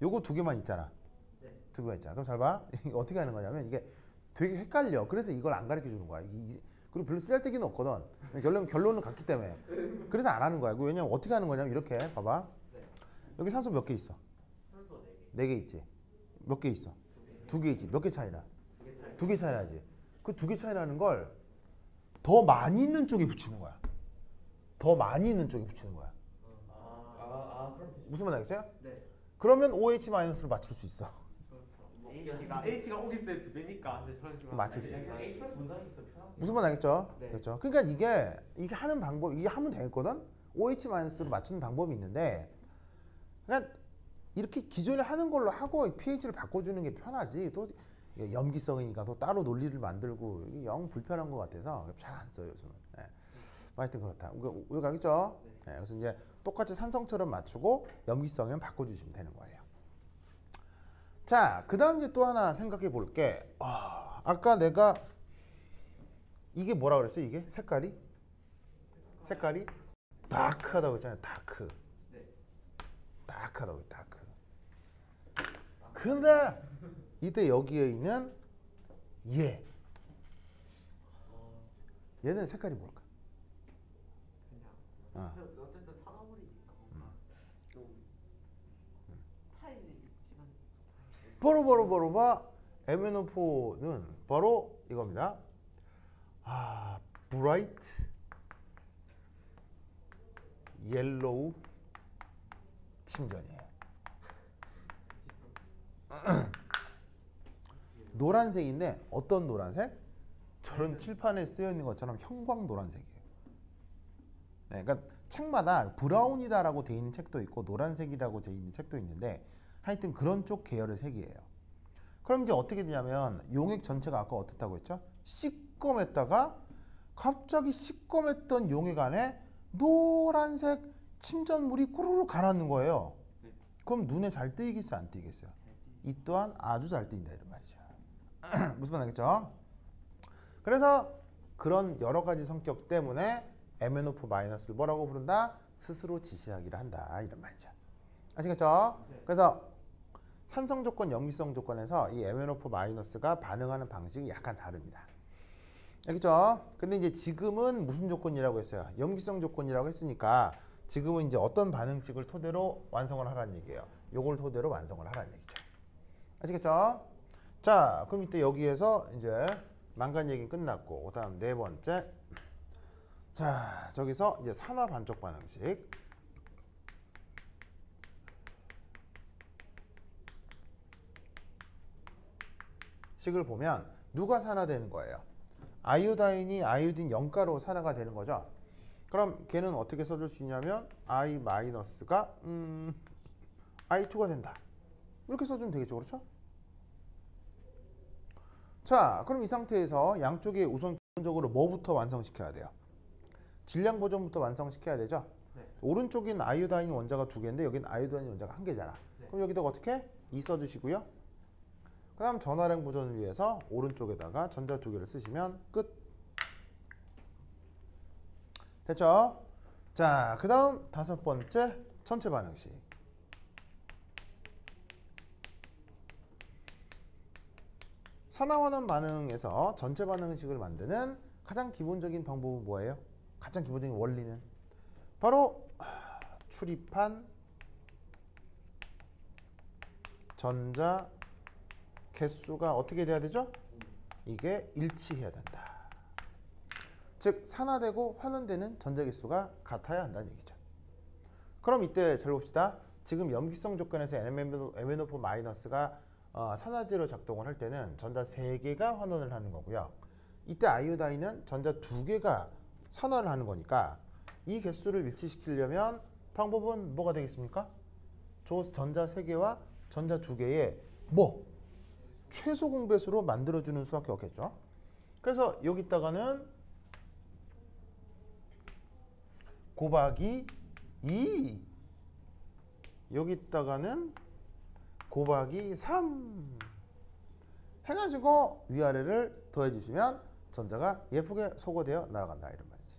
요거 두 개만 있잖아. 네. 두 개만 있잖아. 그럼 잘 봐. 이게 어떻게 하는 거냐면 이게 되게 헷갈려. 그래서 이걸 안 가르쳐 주는 거야. 그리고 별로 쓰잘데기는 없거든. 결론은 같기 때문에. 그래서 안 하는 거야. 왜냐면 어떻게 하는 거냐면 이렇게 봐봐. 네. 여기 산소 몇 개 있어? 산소 4개. 4개 있지. 몇 개 있어? 2개 있지. 몇 개 차이나? 2개 차이. 2개 차이나지. 그 2개 차이라는 걸 더 많이 있는 쪽에 붙이는 거야. 더 많이 있는 쪽에 붙이는 거야. 그럼 무슨 말 알겠어요? 네. 그러면 OH 마이너스를 맞출 수 있어. 그렇죠. H가 오기스의 2배니까 근데 저런 식으로 맞출 수 하면 있어요. 안 돼요. H 플러스 문장이 더 편하게. 무슨 말 알겠죠? 네. 그렇죠. 그러니까 이게 하는 방법, 이게 하면 되겠거든. OH 마이너스를 맞추는 방법이 있는데, 그러니까 이렇게 기존에 하는 걸로 하고 pH를 바꿔주는 게 편하지. 또 염기성이니까 또 따로 논리를 만들고 이게 영 불편한 것 같아서 잘 안 써요 요즘은. 네. 하여튼 그렇다. 이거 알겠죠? 네. 그래서 이제 똑같이 산성처럼 맞추고 염기성은 바꿔주시면 되는 거예요. 자, 그 다음 이제 또 하나 생각해 볼게. 아까 내가 이게 뭐라 그랬어? 이게 색깔이 다크하다고 했잖아요. 다크. 네. 다크하다고 했 다크. 근데 이때 여기에 있는 얘는 색깔이 뭘까? 그냥 어. 어쨌든 산화물이니까 뭔가 좀 차이는 있지만 바로 봐. MnO4는 바로 이겁니다. bright yellow 침전이에요. 노란색인데 어떤 노란색? 저런 칠판에 쓰여 있는 것처럼 형광 노란색이에요. 네, 그러니까 책마다 브라운이다라고 돼 있는 책도 있고 노란색이라고 돼 있는 책도 있는데 하여튼 그런 쪽 계열의 색이에요. 그럼 이제 어떻게 되냐면 용액 전체가 아까 어떻다고 했죠? 시꺼맸다가 갑자기 시꺼맸던 용액 안에 노란색 침전물이 꾸르르 가라앉는 거예요. 그럼 눈에 잘 띄겠어요? 안 띄겠어요? 이 또한 아주 잘 띄인다 이런 말이죠. 무슨 말 알겠죠? 그래서 그런 여러 가지 성격 때문에 MnO4- 를 뭐라고 부른다? 스스로 지시하기를 한다 이런 말이죠. 아시겠죠? 네. 그래서 산성 조건, 염기성 조건에서 이 MnO4- 반응하는 방식이 약간 다릅니다. 알겠죠? 근데 이제 지금은 무슨 조건이라고 했어요? 염기성 조건이라고 했으니까 지금은 이제 어떤 반응식을 토대로 완성을 하라는 얘기예요. 요걸 토대로 완성을 하라는 얘기죠. 아시겠죠? 자, 그럼 이때 여기에서 이제 망간 얘기는 끝났고, 그다음 네 번째. 자, 저기서 이제 산화 반쪽 반응식. 식을 보면 누가 산화되는 거예요? 아이오다인이 아이오딘 0가로 산화가 되는 거죠. 그럼 걔는 어떻게 써줄 수 있냐면 I-가 I2가 된다. 이렇게 써주면 되겠죠. 그렇죠? 자, 그럼 이 상태에서 양쪽에 우선 기본적으로 뭐부터 완성시켜야 돼요? 질량 보존부터 완성시켜야 되죠. 네. 오른쪽인 아이오다인 원자가 2개인데 여기는 아이오다인 원자가 1개잖아. 네. 그럼 여기다가 어떻게? 2 써주시고요. 그 다음 전화량 보존을 위해서 오른쪽에다가 전자 2개를 쓰시면 끝. 됐죠? 자, 그 다음 5번째 전체 반응식. 산화환원 반응에서 전체 반응식을 만드는 가장 기본적인 방법은 뭐예요? 가장 기본적인 원리는 바로 출입한 전자 개수가 어떻게 돼야 되죠? 이게 일치해야 된다. 즉 산화되고 환원되는 전자 개수가 같아야 한다는 얘기죠. 그럼 이때 잘 봅시다. 지금 염기성 조건에서 MnO4-가 산화제로 작동을 할 때는 전자 3개가 환원을 하는 거고요. 이때 아이오다인은 전자 2개가 산화를 하는 거니까 이 개수를 일치시키려면 방법은 뭐가 되겠습니까? 전자 3개와 전자 2개의 최소 공배수로 만들어주는 수밖에 없겠죠. 그래서 여기다가는 곱하기 2, 여기다가는 곱하기 3 해가지고 위아래를 더해주시면 전자가 예쁘게 소거되어 나아간다 이런 말이지.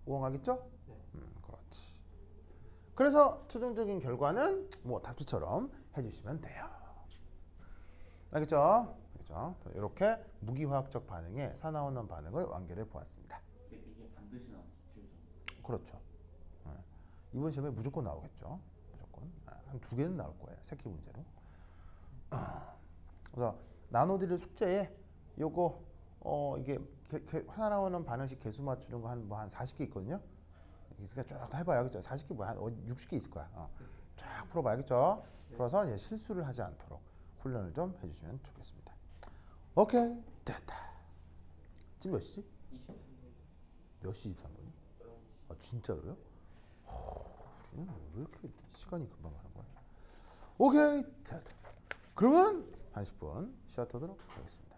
우엉하겠죠? 네. 그렇지. 그래서 최종적인 결과는 뭐 답주처럼 해주시면 돼요. 알겠죠? 그렇죠? 이렇게 무기화학적 반응의 산화환원 반응을 완결해 보았습니다. 이게 반드시 나오죠. 그렇죠. 이번 시험에 무조건 나오겠죠. 무조건 한 2개는 나올 거예요. 새끼 문제로. 그래서 나눠드릴 숙제에 요거 이게 산화환원 반응식 개수 맞추는 거 한 40개 있거든요. 있으니까 쭉 해봐야겠죠. 40개 한 60개 있을 거야. 쫙 풀어봐야겠죠. 풀어서 이제 실수를 하지 않도록 훈련을 좀 해주시면 좋겠습니다. 오케이, 됐다. 지금 몇 시지? 23분. 몇 시 23분이? 아 진짜로요? 우리는 왜 이렇게 시간이 금방 가는 거야? 오케이, 됐다. 그러면 1시 시작하도록 하겠습니다.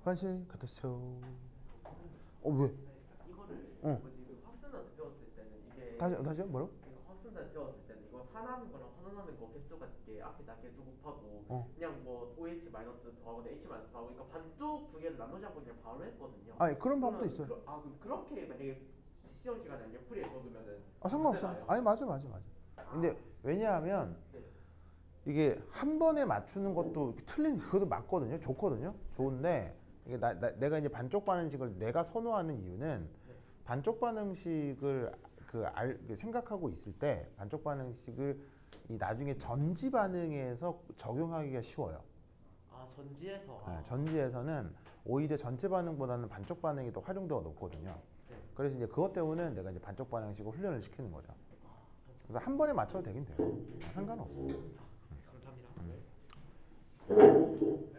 환시 갖다 세요. 왜? 이거를 응. 뭐지 그 확산단 배웠을 때는 이게 다시요? 뭐라고? 확산단 배웠을 때는 이거 산화하는 거랑 환원하는 거 개수가 이게 앞에다 개수 곱하고 그냥 뭐 OH 마이너스 더하고 H 마이너스 더하고 그러니까 반쪽 2개를 나누지 않고 그냥 바로 했거든요. 아니 그런 방법도 있어요. 그렇게 만약에 시험 시간에 아니면 풀이에 적으면은 상관없어. 문제 나요? 아니 맞아. 근데 왜냐하면 이게 한 번에 맞추는 것도 틀린 그것도 맞거든요. 좋거든요. 좋은데 이게 내가 이제 반쪽 반응식을 내가 선호하는 이유는 반쪽 반응식을 생각하고 있을 때 반쪽 반응식을 이 나중에 전지 반응에서 적용하기가 쉬워요. 아 전지에서. 네, 전지에서는 오히려 전체 반응보다는 반쪽 반응이 더 활용도가 높거든요. 네. 그래서 이제 그것 때문에 내가 이제 반쪽 반응식을 훈련을 시키는 거죠. 그래서 한 번에 맞춰도 되긴 돼요. 상관없어요. 감사합니다.